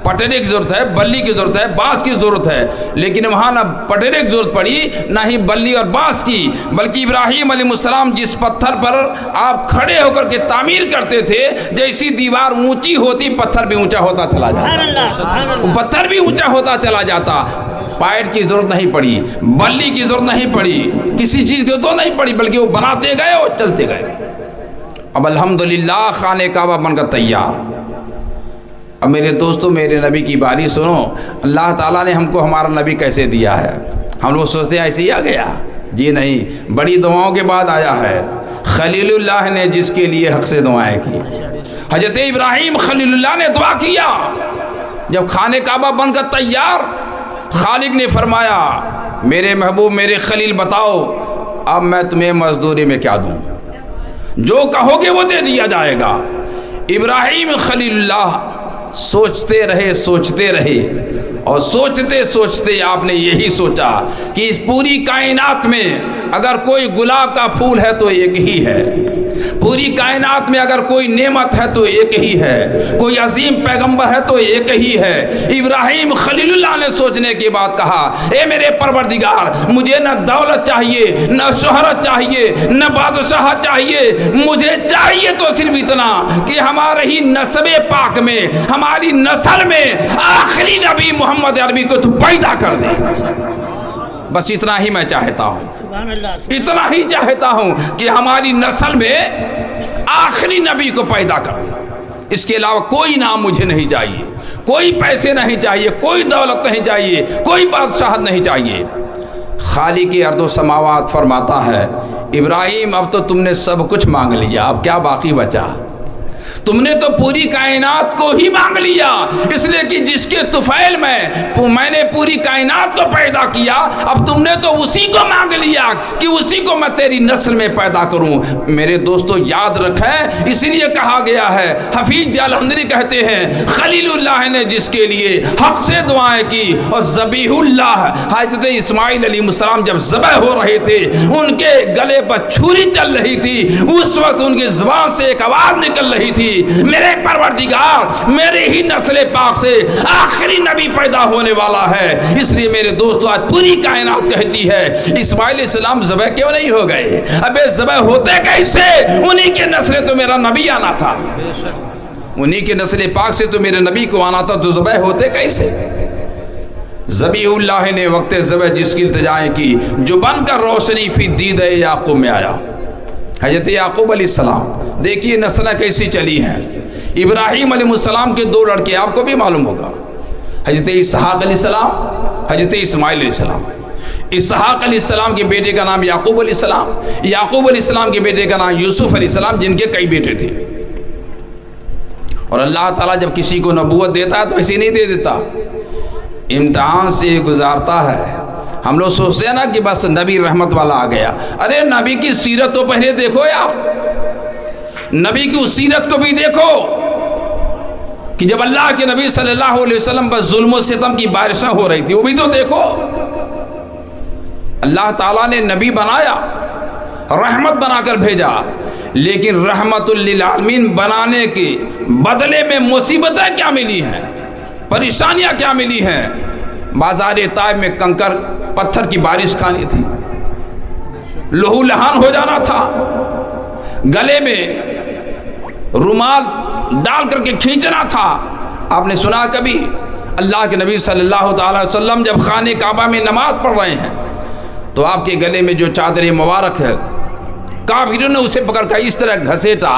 پٹرے کی ضرورت ہے، بلی کی ضرورت ہے، بانس کی ضرورت ہے، لیکن وہاں نہ پٹرے کی ضرورت پڑی نہ ہی بلی اور بانس کی، بلکہ ابراہیم علیہ السلام جس پتھر پر آپ کھڑے ہو کر کے تعمیر کرتے تھے، جیسی دیوار اونچی ہوتی پتھر بھی اونچا ہوتا چلا جاتا، وہ پتھر بھی اونچا ہوتا چلا جاتا۔ پائٹ کی ضرورت نہیں پڑی، بلی کی ضرورت نہیں پڑی، کسی چیز کی تو نہیں پڑی، بلکہ وہ بناتے گئے اور چلتے گئے۔ اب الحمدللہ خانہ کعبہ بن کر تیار۔ اب میرے دوستو میرے نبی کی باری سنو، اللہ تعالیٰ نے ہم کو ہمارا نبی کیسے دیا ہے۔ ہم لوگ سوچتے ہیں ایسے ہی آ گیا، جی نہیں، بڑی دعاؤں کے بعد آیا ہے۔ خلیل اللہ نے جس کے لیے حق سے دعائیں کی، حضرت ابراہیم خلیل اللہ نے دعا کیا، جب خانہ کعبہ بن کر تیار، خالق نے فرمایا میرے محبوب میرے خلیل بتاؤ اب میں تمہیں مزدوری میں کیا دوں، جو کہو گے وہ دے دیا جائے گا۔ ابراہیم خلیل اللہ سوچتے رہے اور سوچتے سوچتے آپ نے یہی سوچا کہ اس پوری کائنات میں اگر کوئی گلاب کا پھول ہے تو ایک ہی ہے، پوری کائنات میں اگر کوئی نعمت ہے تو ایک ہی ہے، کوئی عظیم پیغمبر ہے تو ایک ہی ہے۔ ابراہیم خلیل اللہ نے سوچنے کے بعد کہا، اے میرے پروردگار، مجھے نہ دولت چاہیے، نہ شہرت چاہیے، نہ بادشاہ چاہیے، مجھے چاہیے تو صرف اتنا کہ ہمارے ہی نسب پاک میں، ہماری نسل میں آخری نبی محمد عربی کو تو پیدا کر دے، بس اتنا ہی میں چاہتا ہوں، سبحان اللہ، اتنا ہی چاہتا ہوں کہ ہماری نسل میں آخری نبی کو پیدا کر دے۔ اس کے علاوہ کوئی نام مجھے نہیں چاہیے، کوئی پیسے نہیں چاہیے، کوئی دولت نہیں چاہیے، کوئی بادشاہت نہیں چاہیے۔ خالق ارض و سماوات فرماتا ہے، ابراہیم اب تو تم نے سب کچھ مانگ لیا، اب کیا باقی بچا؟ تم نے تو پوری کائنات کو ہی مانگ لیا، اس لیے کہ جس کے طفیل میں نے پوری کائنات کو پیدا کیا، اب تم نے تو اسی کو مانگ لیا کہ اسی کو میں تیری نسل میں پیدا کروں۔ میرے دوستو یاد رکھیں، اسی لیے کہا گیا ہے، حفیظ جالندھری کہتے ہیں، خلیل اللہ نے جس کے لیے حق سے دعائیں کی اور ذبیح اللہ حضرت اسماعیل علیہ السلام جب ذبح ہو رہے تھے، ان کے گلے پر چھری چل رہی تھی، اس وقت ان کی زبان سے ایک آواز نکل رہی تھی، میرے پروردگار، میرے ہی نسل پاک سے آخری نبی پیدا ہونے والا ہے۔ اس لیے میرے دوستو آج پوری کائنات کہتی ہے، اسماعیل علیہ السلام ذبح کیوں نہیں ہو گئے؟ ابے ذبح ہوتے کیسے؟ انہی کے نسل تو میرا نبی آنا تھا، انہی کے نسل پاک سے تو میرے نبی کو آنا تھا، تو ذبح ہوتے کیسے؟ ذبیح اللہ نے وقت ذبح جس کی التجائیں کی، جو بن کر روشنی فی دید یعقوب میں آیا، حضرت یعقوب علیہ السلام۔ دیکھیے نسلیں کیسی چلی ہیں۔ ابراہیم علیہ السلام کے دو لڑکے، آپ کو بھی معلوم ہوگا، حضرت اسحاق علیہ السلام، حضرت اسماعیل علیہ السلام۔ اسحاق علیہ السلام کے بیٹے کا نام یعقوب علیہ السلام، یعقوب علیہ السلام کے بیٹے کا نام یوسف علیہ السلام، جن کے کئی بیٹے تھے۔ اور اللہ تعالیٰ جب کسی کو نبوت دیتا ہے تو ایسے نہیں دے دیتا، امتحان سے گزارتا ہے۔ ہم لوگ سوچتے ہیں نا کہ بس نبی رحمت والا آ گیا، ارے نبی کی سیرت تو پہلے دیکھو یار، نبی کی اس سیرت کو بھی دیکھو کہ جب اللہ کے نبی صلی اللہ علیہ وسلم پر ظلم و ستم کی بارشیں ہو رہی تھی، وہ بھی تو دیکھو۔ اللہ تعالیٰ نے نبی بنایا، رحمت بنا کر بھیجا، لیکن رحمت للعالمین بنانے کے بدلے میں مصیبتیں کیا ملی ہیں، پریشانیاں کیا ملی ہیں؟ بازار طائف میں کنکر پتھر کی بارش کھانی تھی، لہو لہان ہو جانا تھا، گلے میں رومال ڈال کر کے کھینچنا تھا۔ آپ نے سنا کبھی اللہ کے نبی صلی اللہ تعالی وسلم جب خانہ کعبہ میں نماز پڑھ رہے ہیں تو آپ کے گلے میں جو چادر مبارک ہے، کافروں نے اسے پکڑ کر اس طرح گھسیٹا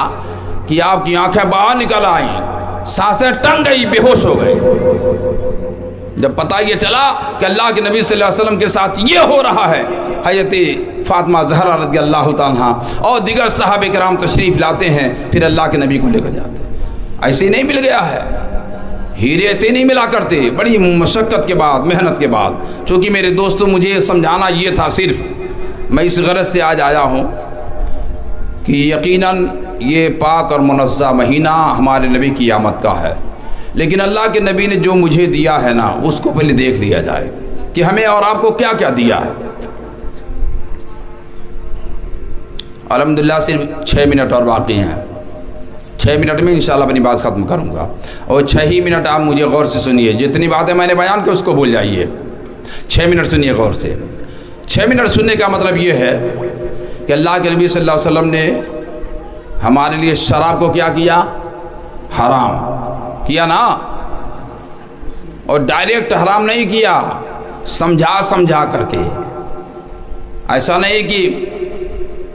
کہ آپ کی آنکھیں باہر نکل آئیں، سانسیں ٹنگ گئی، بے ہوش ہو گئے۔ جب پتہ یہ چلا کہ اللہ کے نبی صلی اللہ علیہ وسلم کے ساتھ یہ ہو رہا ہے، حضرت فاطمہ زہرا رضی اللہ تعالیٰ اور دیگر صحابہ کرام تشریف لاتے ہیں، پھر اللہ کے نبی کو لے کر جاتے ہیں۔ ایسے نہیں مل گیا ہے، ہیرے ایسے نہیں ملا کرتے، بڑی مشقت کے بعد، محنت کے بعد۔ چونکہ میرے دوستوں مجھے سمجھانا یہ تھا، صرف میں اس غرض سے آج آیا ہوں کہ یقیناً یہ پاک اور منزہ مہینہ ہمارے نبی کی آمد کا ہے، لیکن اللہ کے نبی نے جو مجھے دیا ہے نا، اس کو پہلے دیکھ لیا جائے کہ ہمیں اور آپ کو کیا کیا دیا ہے۔ الحمدللہ صرف 6 منٹ اور باقی ہیں، 6 منٹ میں انشاءاللہ اپنی بات ختم کروں گا، اور 6 ہی منٹ آپ مجھے غور سے سنیے، جتنی باتیں میں نے بیان کی اس کو بھول جائیے، 6 منٹ سنیے غور سے۔ 6 منٹ سننے کا مطلب یہ ہے کہ اللہ کے نبی صلی اللہ علیہ وسلم نے ہمارے لیے شراب کو کیا کیا؟ حرام کیا نا، اور ڈائریکٹ حرام نہیں کیا، سمجھا کر کے۔ ایسا نہیں کہ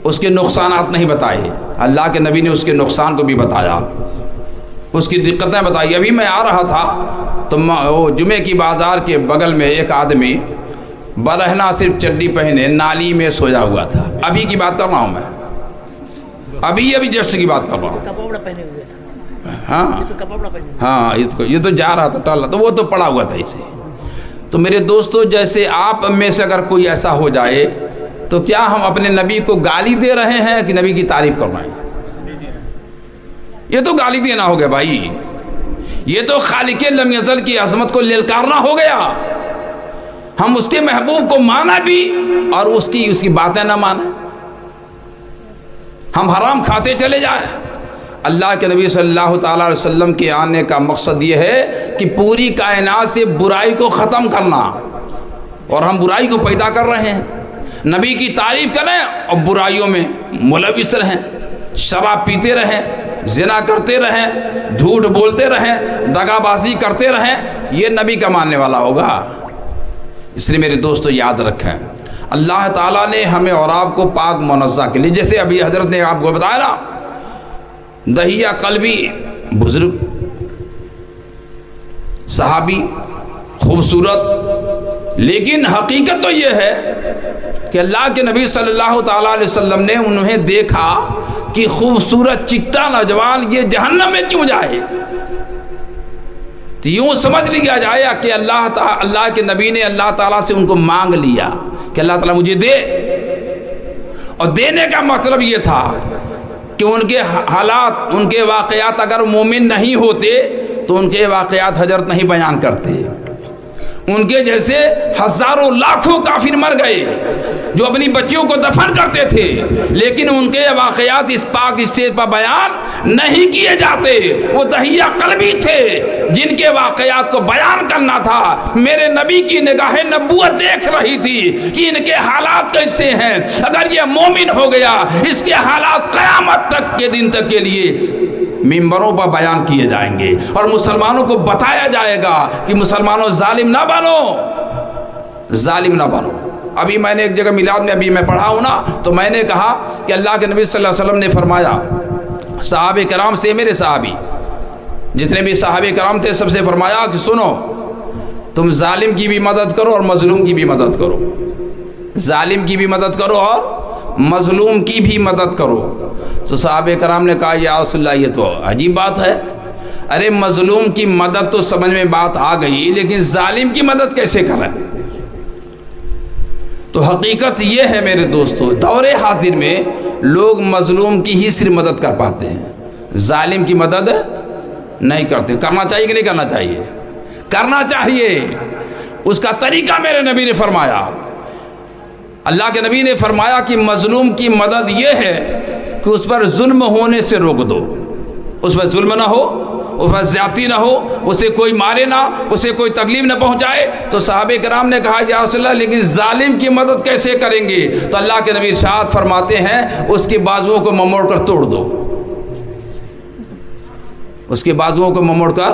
اس کے نقصانات نہیں بتائے، اللہ کے نبی نے اس کے نقصان کو بھی بتایا، اس کی دقتیں بتائی۔ ابھی میں آ رہا تھا تو وہ جمعے کی بازار کے بغل میں ایک آدمی برہنہ صرف چڈی پہنے نالی میں سویا ہوا تھا۔ ابھی کی بات کر رہا ہوں میں، ابھی جسٹ کی بات کر رہا ہوں۔ کپڑا پہنے ہوئے تھا، ہاں یہ تو کپڑا پہنے ہوئے، ہاں، یہ تو جا رہا تھا ٹال، تو وہ تو پڑا ہوا تھا اسے۔ تو میرے دوستو، جیسے آپ میں سے اگر کوئی ایسا ہو جائے تو کیا ہم اپنے نبی کو گالی دے رہے ہیں کہ نبی کی تعریف کر رہے ہیں؟ یہ تو گالی دینا ہو گیا بھائی، یہ تو خالق لم یزل کی عظمت کو للکارنا ہو گیا. ہم اس کے محبوب کو مانا بھی اور اس کی باتیں نہ مانیں. ہم حرام کھاتے چلے جائیں. اللہ کے نبی صلی اللہ تعالیٰ علیہ وسلم کے آنے کا مقصد یہ ہے کہ پوری کائنات سے برائی کو ختم کرنا، اور ہم برائی کو پیدا کر رہے ہیں. نبی کی تعریف کریں اور برائیوں میں ملوث رہیں، شراب پیتے رہیں، زنا کرتے رہیں، جھوٹ بولتے رہیں، دغا بازی کرتے رہیں، یہ نبی کا ماننے والا ہوگا؟ اس لیے میرے دوستو یاد رکھیں، اللہ تعالیٰ نے ہمیں اور آپ کو پاک منزہ کے لیے، جیسے ابھی حضرت نے آپ کو بتایا نا، دہیہ قلبی بزرگ صحابی خوبصورت، لیکن حقیقت تو یہ ہے کہ اللہ کے نبی صلی اللہ تعالیٰ علیہ وسلم نے انہیں دیکھا کہ خوبصورت چکتا نوجوان یہ جہنم میں کیوں جائے. تو یوں سمجھ لیا جائے کہ اللہ کے نبی نے اللہ تعالیٰ سے ان کو مانگ لیا کہ اللہ تعالیٰ مجھے دے، اور دینے کا مطلب یہ تھا کہ ان کے حالات، ان کے واقعات اگر مومن نہیں ہوتے تو ان کے واقعات حضرت نہیں بیان کرتے. ان کے جیسے ہزاروں لاکھوں کافر مر گئے جو اپنی بچیوں کو دفن کرتے تھے، لیکن ان کے واقعات اس پاک اسٹیج پر بیان نہیں کیے جاتے. وہ دہیہ قلبی تھے جن کے واقعات کو بیان کرنا تھا. میرے نبی کی نگاہ نبوت دیکھ رہی تھی کہ ان کے حالات کیسے ہیں. اگر یہ مومن ہو گیا، اس کے حالات قیامت تک کے دن تک کے لیے ممبروں پر بیان کیے جائیں گے، اور مسلمانوں کو بتایا جائے گا کہ مسلمانوں ظالم نہ بنو، ظالم نہ بنو. ابھی میں نے ایک جگہ میلاد میں ابھی میں پڑھا ہوں نا، تو میں نے کہا کہ اللہ کے نبی صلی اللہ علیہ وسلم نے فرمایا صحابہ کرام سے، میرے صحابی جتنے بھی صحابہ کرام تھے سب سے فرمایا کہ سنو، تم ظالم کی بھی مدد کرو اور مظلوم کی بھی مدد کرو. ظالم کی بھی مدد کرو اور مظلوم کی بھی مدد کرو. تو صحابہ کرام نے کہا یا رسول اللہ یہ تو عجیب بات ہے. ارے مظلوم کی مدد تو سمجھ میں بات آ گئی، لیکن ظالم کی مدد کیسے کریں؟ تو حقیقت یہ ہے میرے دوستو، دور حاضر میں لوگ مظلوم کی ہی صرف مدد کر پاتے ہیں، ظالم کی مدد نہیں کرتے. کرنا چاہیے کہ نہیں کرنا چاہیے؟ کرنا چاہیے. اس کا طریقہ میرے نبی نے فرمایا، اللہ کے نبی نے فرمایا کہ مظلوم کی مدد یہ ہے کہ اس پر ظلم ہونے سے روک دو. اس پر ظلم نہ ہو، اس پر زیادتی نہ ہو، اسے کوئی مارے نہ، اسے کوئی تکلیف نہ پہنچائے. تو صحابہ کرام نے کہا یا رسول اللہ لیکن ظالم کی مدد کیسے کریں گے؟ تو اللہ کے نبی ارشاد فرماتے ہیں اس کے بازوؤں کو مموڑ کر توڑ دو. اس کے بازوؤں کو مموڑ کر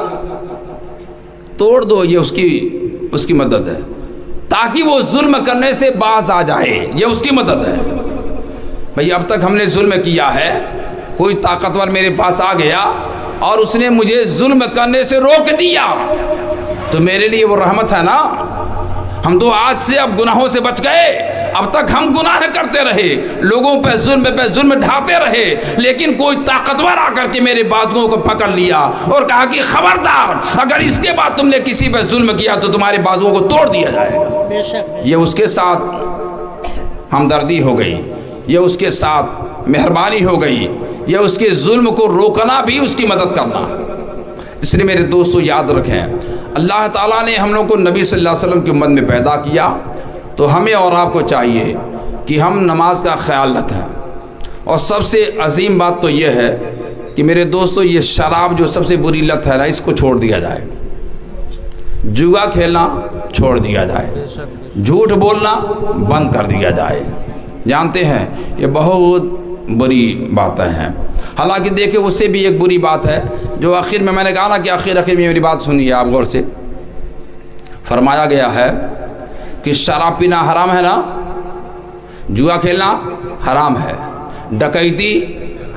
توڑ دو، یہ اس کی مدد ہے، تاکہ وہ ظلم کرنے سے باز آ جائے. یہ اس کی مدد ہے. بھئی اب تک ہم نے ظلم کیا ہے، کوئی طاقتور میرے پاس آ گیا اور اس نے مجھے ظلم کرنے سے روک دیا، تو میرے لیے وہ رحمت ہے نا. ہم تو آج سے اب گناہوں سے بچ گئے. اب تک ہم گناہ کرتے رہے، لوگوں پہ ظلم ڈھاتے رہے، لیکن کوئی طاقتور آ کر کے میرے بازوؤں کو پکڑ لیا اور کہا کہ خبردار، اگر اس کے بعد تم نے کسی پہ ظلم کیا تو تمہارے بازوؤں کو توڑ دیا جائے گا. یہ اس کے ساتھ ہمدردی ہو گئی، یہ اس کے ساتھ مہربانی ہو گئی، یہ اس کے ظلم کو روکنا بھی اس کی مدد کرنا. اس لیے میرے دوستو یاد رکھیں، اللہ تعالیٰ نے ہم لوگ کو نبی صلی اللہ علیہ وسلم کی امت میں پیدا کیا، تو ہمیں اور آپ کو چاہیے کہ ہم نماز کا خیال رکھیں. اور سب سے عظیم بات تو یہ ہے کہ میرے دوستو یہ شراب جو سب سے بری لت ہے نا، اس کو چھوڑ دیا جائے. جوا کھیلنا چھوڑ دیا جائے، جھوٹ بولنا بند کر دیا جائے. جانتے ہیں یہ بہت بری باتیں ہیں. حالانکہ دیکھیں اس سے بھی ایک بری بات ہے جو آخر میں نے کہا نا کہ آخر میں میری بات سنیے آپ غور سے. فرمایا گیا ہے کہ شراب پینا حرام ہے نا، جوا کھیلنا حرام ہے، ڈکیتی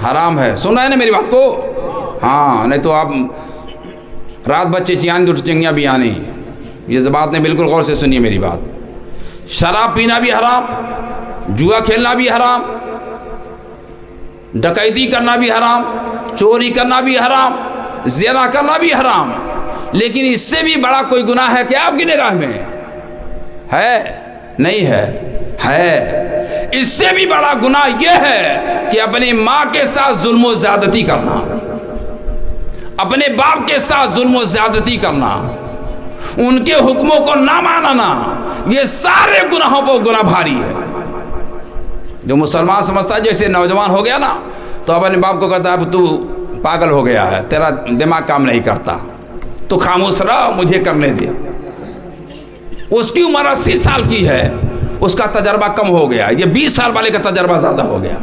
حرام ہے. سن رہے ہیں نا میری بات کو؟ ہاں، نہیں تو آپ رات بچے چیان دو چنگیاں بھی آنی. یہ بات نہیں، بالکل غور سے سنیے میری بات. شراب پینا بھی حرام، جوا کھیلنا بھی حرام، ڈکیتی کرنا بھی حرام، چوری کرنا بھی حرام، زنا کرنا بھی حرام. لیکن اس سے بھی بڑا کوئی گناہ ہے کیا آپ کی نگاہ میں؟ ہے؟ نہیں ہے؟ ہے. اس سے بھی بڑا گناہ یہ ہے کہ اپنی ماں کے ساتھ ظلم و زیادتی کرنا، اپنے باپ کے ساتھ ظلم و زیادتی کرنا، ان کے حکموں کو نہ ماننا، یہ سارے گناہوں پر گناہ بھاری ہے۔ جو مسلمان سمجھتا ہے جیسے نوجوان ہو گیا نا تو اپنے باپ کو کہتا ہے اب تو پاگل ہو گیا ہے، تیرا دماغ کام نہیں کرتا، تو خاموش رہا، مجھے کرنے دے۔ اس کی عمر 80 سال کی ہے، اس کا تجربہ کم ہو گیا، یہ 20 سال والے کا تجربہ زیادہ ہو گیا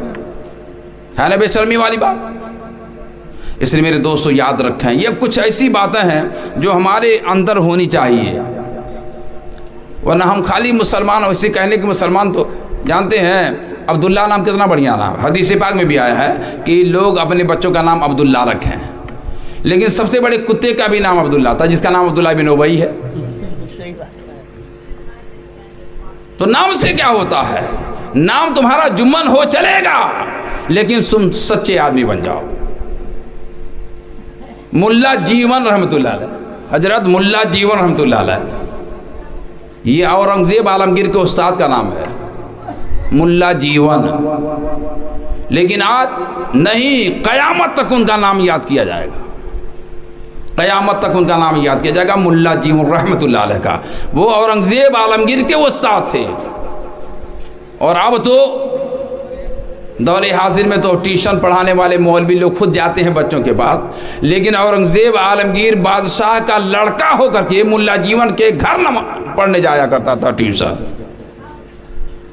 ہے نا، بے شرمی والی بات۔ اس لیے میرے دوستو یاد رکھیں، یہ کچھ ایسی باتیں ہیں جو ہمارے اندر ہونی چاہیے، ورنہ ہم خالی مسلمان ویسے کہنے کہ مسلمان، تو جانتے ہیں عبداللہ نام کتنا بڑھیا نام، حدیث پاک میں بھی آیا ہے کہ لوگ اپنے بچوں کا نام عبداللہ رکھیں، لیکن سب سے بڑے کتے کا بھی نام عبداللہ تھا جس کا نام عبداللہ بن ابی ہے۔ صحیح بات ہے۔ تو نام سے کیا ہوتا ہے؟ نام تمہارا جمن ہو چلے گا لیکن تم سچے آدمی بن جاؤ۔ ملا جیون رحمۃ اللہ علیہ، حضرت ملا جیون رحمۃ اللہ علیہ، یہ اورنگزیب عالمگیر کے استاد کا نام ہے، ملا جیون، لیکن آج نہیں، قیامت تک ان کا نام یاد کیا جائے گا، قیامت تک ان کا نام یاد کیا جائے گا، ملا جیون رحمۃ اللہ علیہ کا۔ وہ اورنگزیب عالمگیر کے استاد تھے، اور اب تو دور حاضر میں تو ٹیوشن پڑھانے والے مولوی لوگ خود جاتے ہیں بچوں کے پاس، لیکن اورنگزیب عالمگیر بادشاہ کا لڑکا ہو کر کے ملا جیون کے گھر پڑھنے جایا کرتا تھا ٹیوشن۔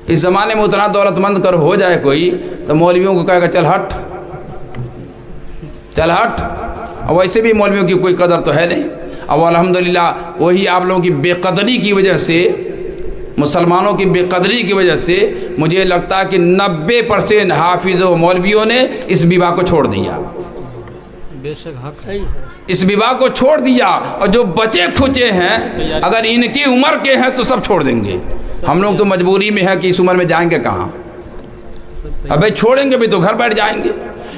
اس زمانے میں اتنا دولت مند کر ہو جائے کوئی تو مولویوں کو کہے گا چل ہٹ، چل ہٹ، اور ویسے بھی مولویوں کی کوئی قدر تو ہے نہیں۔ اب الحمدللہ وہی آپ لوگوں کی بے قدری کی وجہ سے، مسلمانوں کی بے قدری کی وجہ سے مجھے لگتا ہے کہ 90% حافظ و مولویوں نے اس بیوہ کو چھوڑ دیا، بے شک حق صحیح ہے۔ اس بیوہ کو چھوڑ دیا، اور جو بچے کھچے ہیں اگر ان کی عمر کے ہیں تو سب چھوڑ دیں گے۔ ہم لوگ تو مجبوری میں ہے کہ اس عمر میں جائیں گے کہاں، ابھی چھوڑیں گے بھی تو گھر بیٹھ جائیں گے،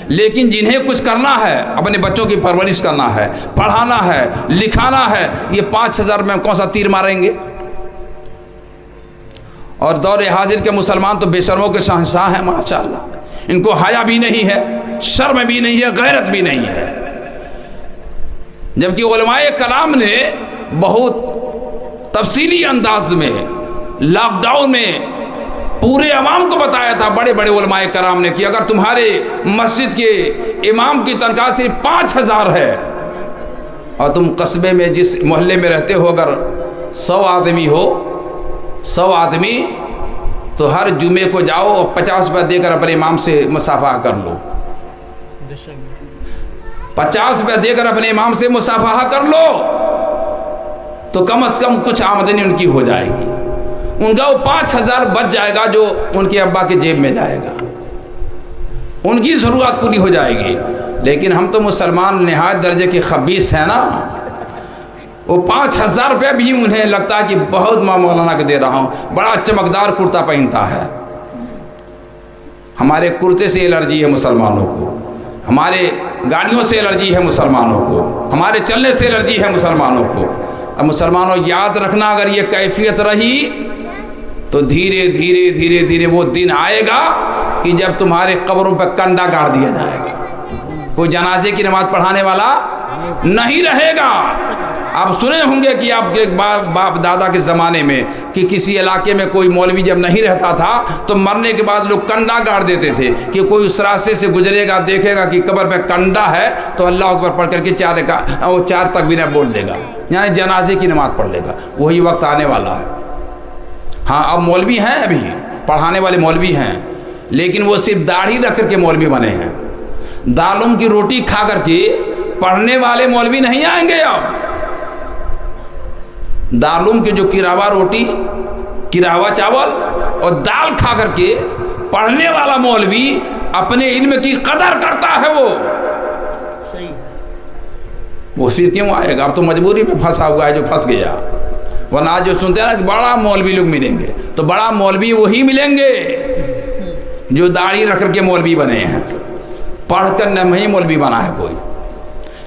لیکن جنہیں کچھ کرنا ہے، اپنے بچوں کی پرورش کرنا ہے، پڑھانا ہے، لکھانا ہے، یہ 5000 میں کون سا تیر ماریں گے؟ اور دور حاضر کے مسلمان تو بے شرموں کے شہنشاہ ہیں ماشاءاللہ، ان کو حیا بھی نہیں ہے، شرم بھی نہیں ہے، غیرت بھی نہیں ہے، جبکہ علماء کرام نے بہت تفصیلی انداز میں لاک ڈاؤن میں پورے عوام کو بتایا تھا، بڑے بڑے علماء کرام نے، کہ اگر تمہارے مسجد کے امام کی تنخواہ صرف 5000 ہے اور تم قصبے میں جس محلے میں رہتے ہو اگر 100 آدمی ہو، 100 آدمی، تو ہر جمعے کو جاؤ اور 50 روپے دے کر اپنے امام سے مصافحہ کر لو، 50 روپے دے کر اپنے امام سے مصافحہ کر لو، تو کم از کم کچھ آمدنی ان کی ہو جائے گی، ان کا وہ 5000 بچ جائے گا جو ان کے ابا کے جیب میں جائے گا، ان کی ضرورت پوری ہو جائے گی۔ لیکن ہم تو مسلمان نہایت درجے کے خبیث ہیں نا، وہ 5000 روپے بھی انہیں لگتا ہے کہ بہت ماں مولانا کو دے رہا ہوں، بڑا چمکدار کرتا پہنتا ہے۔ ہمارے کرتے سے الرجی ہے مسلمانوں کو، ہمارے گاڑیوں سے الرجی ہے مسلمانوں کو، ہمارے چلنے سے الرجی ہے مسلمانوں کو۔ اب مسلمانوں یاد رکھنا، اگر یہ کیفیت رہی تو دھیرے دھیرے دھیرے دھیرے وہ دن آئے گا کہ جب تمہارے قبروں پہ کنڈا گاڑ دیا جائے گا، کوئی جنازے کی نماز پڑھانے والا نہیں رہے گا۔ آپ سنے ہوں گے کہ آپ کے باپ دادا کے زمانے میں کہ کسی علاقے میں کوئی مولوی جب نہیں رہتا تھا تو مرنے کے بعد لوگ کنڈا گاڑ دیتے تھے کہ کوئی اس راستے سے گزرے گا، دیکھے گا کہ قبر پہ کنڈا ہے تو اللہ اکبر پڑھ کر کے 4 تکبیریں بول دے گا، یعنی جنازے کی نماز پڑھ لے گا۔ وہی وقت آنے والا ہے۔ ہاں اب مولوی ہیں، ابھی پڑھانے والے مولوی ہیں، لیکن وہ صرف داڑھی رکھ کر کے مولوی بنے ہیں، دالوں کی روٹی کھا کر کے پڑھنے والے مولوی نہیں آئیں گے۔ اب دالوں کے جو کراوا روٹی، کراوا چاول اور دال کھا کر کے پڑھنے والا مولوی اپنے علم کی قدر کرتا ہے، وہ پھر کیوں آئے گا؟ اب تو مجبوری میں پھنسا ہوا ہے جو پھنس گیا، ورنہ آج جو سنتے ہیں نا کہ بڑا مولوی لوگ ملیں گے، تو بڑا مولوی وہی ملیں گے جو داڑھی رکھ کر کے مولوی بنے ہیں، پڑھ کر نہیں مولوی بنا ہے کوئی۔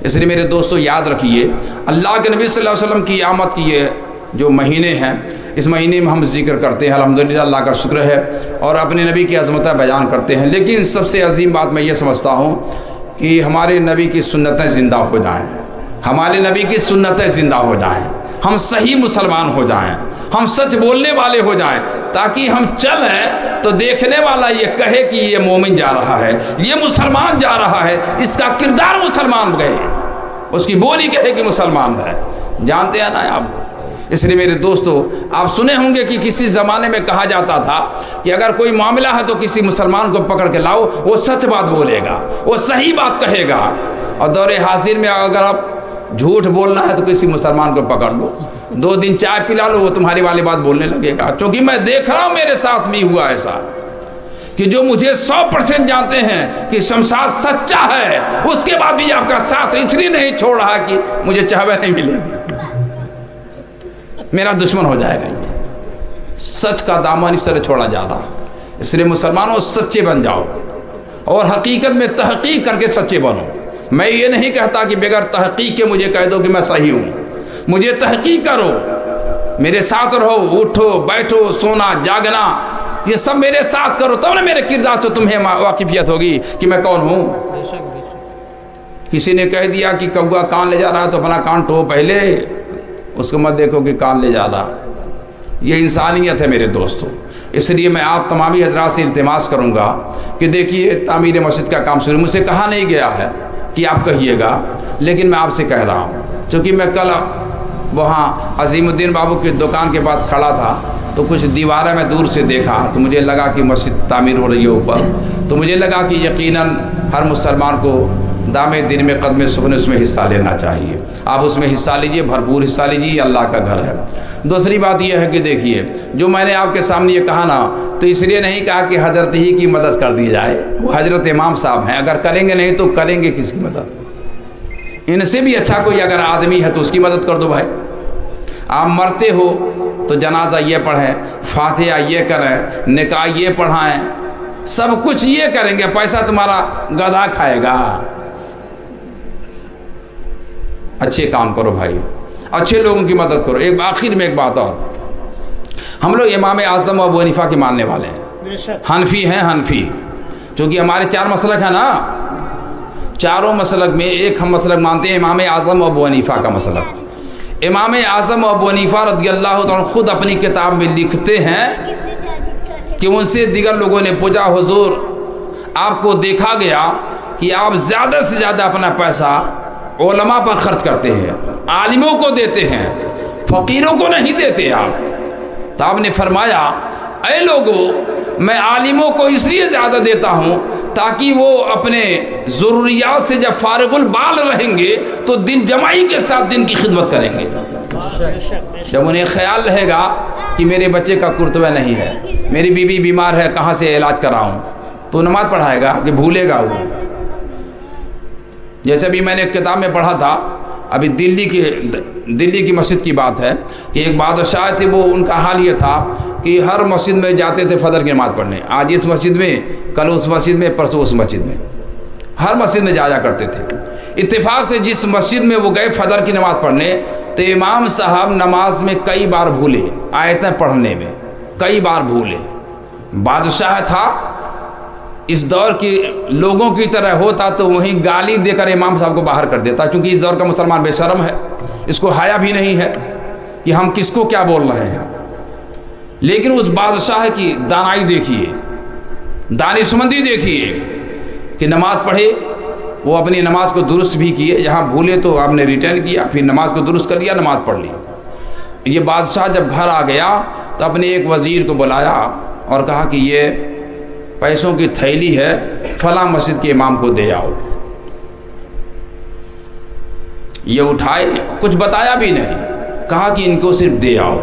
اس لیے میرے دوستو یاد رکھیے، اللہ کے نبی صلی اللہ علیہ وسلم کی آمد کی یہ جو مہینے ہیں، اس مہینے میں ہم ذکر کرتے ہیں، الحمدللہ اللہ کا شکر ہے، اور اپنے نبی کی عظمتیں بیان کرتے ہیں، لیکن سب سے عظیم بات میں یہ سمجھتا ہوں کہ ہمارے نبی کی سنتیں زندہ ہو جائیں، ہمارے نبی کی سنتیں زندہ ہو جائیں، ہم صحیح مسلمان ہو جائیں، ہم سچ بولنے والے ہو جائیں، تاکہ ہم چلیں تو دیکھنے والا یہ کہے کہ یہ مومن جا رہا ہے، یہ مسلمان جا رہا ہے، اس کا کردار مسلمان گئے، اس کی بولی کہے کہ مسلمان ہے۔ جانتے ہیں نا آپ؟ اس لیے میرے دوستو، آپ سنے ہوں گے کہ کسی زمانے میں کہا جاتا تھا کہ اگر کوئی معاملہ ہے تو کسی مسلمان کو پکڑ کے لاؤ، وہ سچ بات بولے گا، وہ صحیح بات کہے گا۔ اور دور حاضر میں اگر آپ جھوٹ بولنا ہے تو کسی مسلمان کو پکڑ لو، 2 دن چائے پلا لو، وہ تمہاری والی بات بولنے لگے گا۔ کیونکہ میں دیکھ رہا ہوں میرے ساتھ بھی ہوا ایسا کہ جو مجھے 100% جانتے ہیں کہ شمشاد سچا ہے، اس کے بعد بھی آپ کا ساتھ اس لیے نہیں چھوڑ رہا کہ مجھے چاہوے نہیں ملے گی، میرا دشمن ہو جائے گا۔ سچ کا دامن اس طرح چھوڑا جا رہا، اس لیے مسلمانوں سچے بن جاؤ اور حقیقت میں تحقیق کر کے سچے بنو۔ میں یہ نہیں کہتا کہ بغیر تحقیق کے مجھے کہہ دو کہ میں صحیح ہوں، مجھے تحقیق کرو، میرے ساتھ رہو، اٹھو بیٹھو سونا جاگنا یہ سب میرے ساتھ کرو، تب نہ میرے کردار سے تمہیں واقفیت ہوگی کہ میں کون ہوں۔ کسی نے کہہ دیا کہ کوا کان لے جا رہا ہے تو اپنا کان ٹو پہلے، اس کو مت دیکھو کہ کان لے جا رہا۔ یہ انسانیت ہے میرے دوستو۔ اس لیے میں آپ تمامی حضرات سے التماس کروں گا کہ دیکھیے تعمیر مسجد کا کام شروع، مجھ سے کہا نہیں گیا ہے کہ آپ کہیے گا، لیکن میں آپ سے کہہ رہا ہوں، چونکہ میں کل وہاں عظیم الدین بابو کی دکان کے پاس کھڑا تھا تو کچھ دیواریں میں دور سے دیکھا تو مجھے لگا کہ مسجد تعمیر ہو رہی ہے اوپر، تو مجھے لگا کہ یقیناً ہر مسلمان کو دامے دن میں قدم سخن اس میں حصہ لینا چاہیے۔ آپ اس میں حصہ لیجئے، بھرپور حصہ لیجئے، یہ اللہ کا گھر ہے۔ دوسری بات یہ ہے کہ دیکھیے، جو میں نے آپ کے سامنے یہ کہا نا، تو اس لیے نہیں کہا کہ حضرت ہی کی مدد کر دی جائے، وہ حضرت امام صاحب ہیں، اگر کریں گے نہیں تو کریں گے کس کی مدد؟ ان سے بھی اچھا کوئی اگر آدمی ہے تو اس کی مدد کر دو بھائی۔ آپ مرتے ہو تو جنازہ یہ پڑھیں، فاتحہ یہ کریں، نکاح یہ پڑھائیں، سب کچھ یہ کریں گے، پیسہ تمہارا گدھا کھائے گا۔ اچھے کام کرو بھائی، اچھے لوگوں کی مدد کرو۔ ایک آخر میں ایک بات اور، ہم لوگ امام اعظم ابو حنیفہ کے ماننے والے ہیں، حنفی ہیں، حنفی، چونکہ ہمارے 4 مسلک ہیں نا، چاروں مسلک میں ایک ہم مسلک مانتے ہیں امام اعظم ابو حنیفہ کا مسلک۔ امام اعظم ابو حنیفہ رضی اللہ تعالیٰ خود اپنی کتاب میں لکھتے ہیں کہ ان سے دیگر لوگوں نے پوچھا، حضور آپ کو دیکھا گیا کہ آپ زیادہ سے زیادہ اپنا پیسہ علماء پر خرچ کرتے ہیں، عالموں کو دیتے ہیں، فقیروں کو نہیں دیتے آپ۔ تو آپ نے فرمایا، اے لوگو، میں عالموں کو اس لیے زیادہ دیتا ہوں تاکہ وہ اپنے ضروریات سے جب فارغ البال رہیں گے تو دن جمائی کے ساتھ دن کی خدمت کریں گے۔ جب انہیں خیال رہے گا کہ میرے بچے کا کرتبہ نہیں ہے، میری بیوی بیمار ہے، کہاں سے علاج کراؤں، تو نماز پڑھائے گا کہ بھولے گا وہ؟ جیسے بھی میں نے ایک کتاب میں پڑھا تھا، ابھی دلی کی مسجد کی بات ہے کہ ایک بادشاہ تھے، وہ ان کا حال یہ تھا کہ ہر مسجد میں جاتے تھے فجر کی نماز پڑھنے، آج اس مسجد میں، کل اس مسجد میں، پرسوں اس مسجد میں، ہر مسجد میں جایا کرتے تھے۔ اتفاق سے جس مسجد میں وہ گئے فجر کی نماز پڑھنے، تو امام صاحب نماز میں کئی بار بھولے، آیتیں پڑھنے میں کئی بار بھولے۔ بادشاہ تھا، اس دور کی لوگوں کی طرح ہوتا تو وہیں گالی دے کر امام صاحب کو باہر کر دیتا، کیونکہ اس دور کا مسلمان بے شرم ہے، اس کو حیا بھی نہیں ہے کہ ہم کس کو کیا بول رہے ہیں۔ لیکن اس بادشاہ کی دانائی دیکھیے، دانشمندی دیکھیے کہ نماز پڑھے، وہ اپنی نماز کو درست بھی کیے، جہاں بھولے تو آپ نے ریٹرن کیا، پھر نماز کو درست کر لیا، نماز پڑھ لی۔ یہ بادشاہ جب گھر آ گیا تو اپنے ایک وزیر کو بلایا اور کہا کہ یہ پیسوں کی تھیلی ہے، فلاں مسجد کے امام کو دے آؤ۔ یہ اٹھائے، کچھ بتایا بھی نہیں، کہا کہ ان کو صرف دے آؤ۔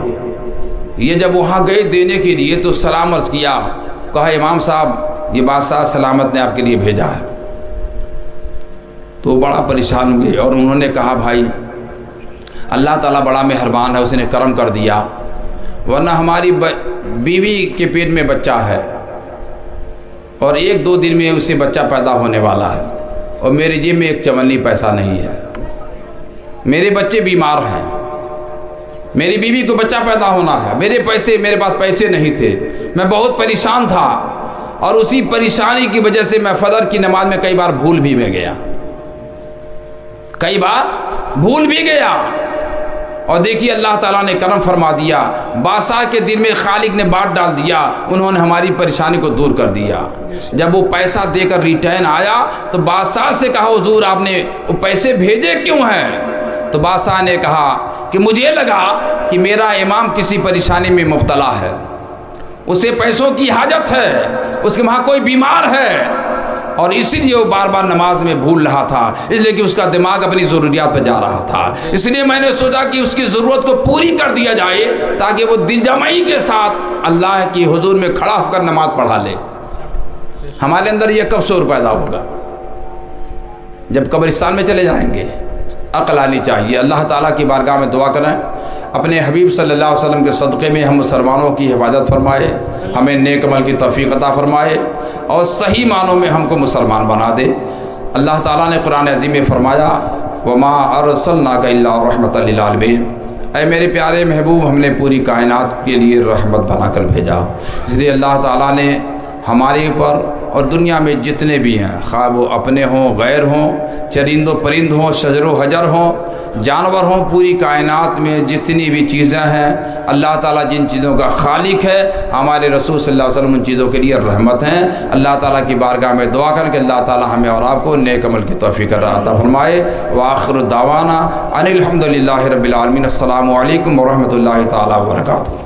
یہ جب وہاں گئے دینے کے لیے تو سلام عرض کیا، کہا امام صاحب یہ بادشاہ سلامت نے آپ کے لیے بھیجا ہے۔ تو بڑا پریشان ہوئے اور انہوں نے کہا بھائی اللہ تعالیٰ بڑا مہربان ہے، اس نے کرم کر دیا، ورنہ ہماری بیوی کے پیٹ میں بچہ ہے اور 1-2 دن میں اسے بچہ پیدا ہونے والا ہے، اور میرے جیب میں ایک چمنی پیسہ نہیں ہے، میرے بچے بیمار ہیں، میری بیوی کو بچہ پیدا ہونا ہے، میرے پاس پیسے نہیں تھے، میں بہت پریشان تھا، اور اسی پریشانی کی وجہ سے میں فجر کی نماز میں کئی بار بھول بھی میں گیا، کئی بار بھول بھی گیا۔ اور دیکھیے اللہ تعالیٰ نے کرم فرما دیا، بادشاہ کے دل میں خالق نے بات ڈال دیا، انہوں نے ہماری پریشانی کو دور کر دیا۔ جب وہ پیسہ دے کر ریٹرن آیا تو بادشاہ سے کہا حضور آپ نے وہ پیسے بھیجے کیوں ہیں؟ تو بادشاہ نے کہا کہ مجھے لگا کہ میرا امام کسی پریشانی میں مبتلا ہے، اسے پیسوں کی حاجت ہے، اس کے وہاں کوئی بیمار ہے، اور اسی لیے وہ بار بار نماز میں بھول رہا تھا، اس لیے کہ اس کا دماغ اپنی ضروریات پہ جا رہا تھا۔ اس لیے میں نے سوچا کہ اس کی ضرورت کو پوری کر دیا جائے تاکہ وہ دل جمعی کے ساتھ اللہ کی حضور میں کھڑا ہو کر نماز پڑھا لے۔ ہمارے اندر یہ کب شعور پیدا ہوگا؟ جب قبرستان میں چلے جائیں گے۔ عقل آنی چاہیے۔ اللہ تعالیٰ کی بارگاہ میں دعا کریں اپنے حبیب صلی اللہ علیہ وسلم کے صدقے میں ہم مسلمانوں کی حفاظت فرمائے، ہمیں نیک عمل کی توفیق عطا فرمائے اور صحیح معنوں میں ہم کو مسلمان بنا دے۔ اللہ تعالیٰ نے قرآن عظیم میں فرمایا وَمَا أَرْسَلْنَاكَ إِلَّا رَحْمَةً لِلْعَالَمِينَ، اے میرے پیارے محبوب ہم نے پوری کائنات کے لیے رحمت بنا کر بھیجا۔ اس لیے اللہ تعالیٰ نے ہمارے اوپر اور دنیا میں جتنے بھی ہیں، خواہ وہ اپنے ہوں غیر ہوں، چرند و پرند ہوں، شجر و حجر ہوں، جانور ہوں، پوری کائنات میں جتنی بھی چیزیں ہیں، اللہ تعالیٰ جن چیزوں کا خالق ہے، ہمارے رسول صلی اللہ علیہ وسلم ان چیزوں کے لیے رحمت ہیں۔ اللہ تعالیٰ کی بارگاہ میں دعا کریں کہ اللہ تعالیٰ ہمیں اور آپ کو نیک عمل کی توفیق عطا فرمائے۔ وآخر دعوانا ان الحمد للہ رب العالمین۔ السلام علیکم ورحمۃ اللہ تعالیٰ وبرکاتہ۔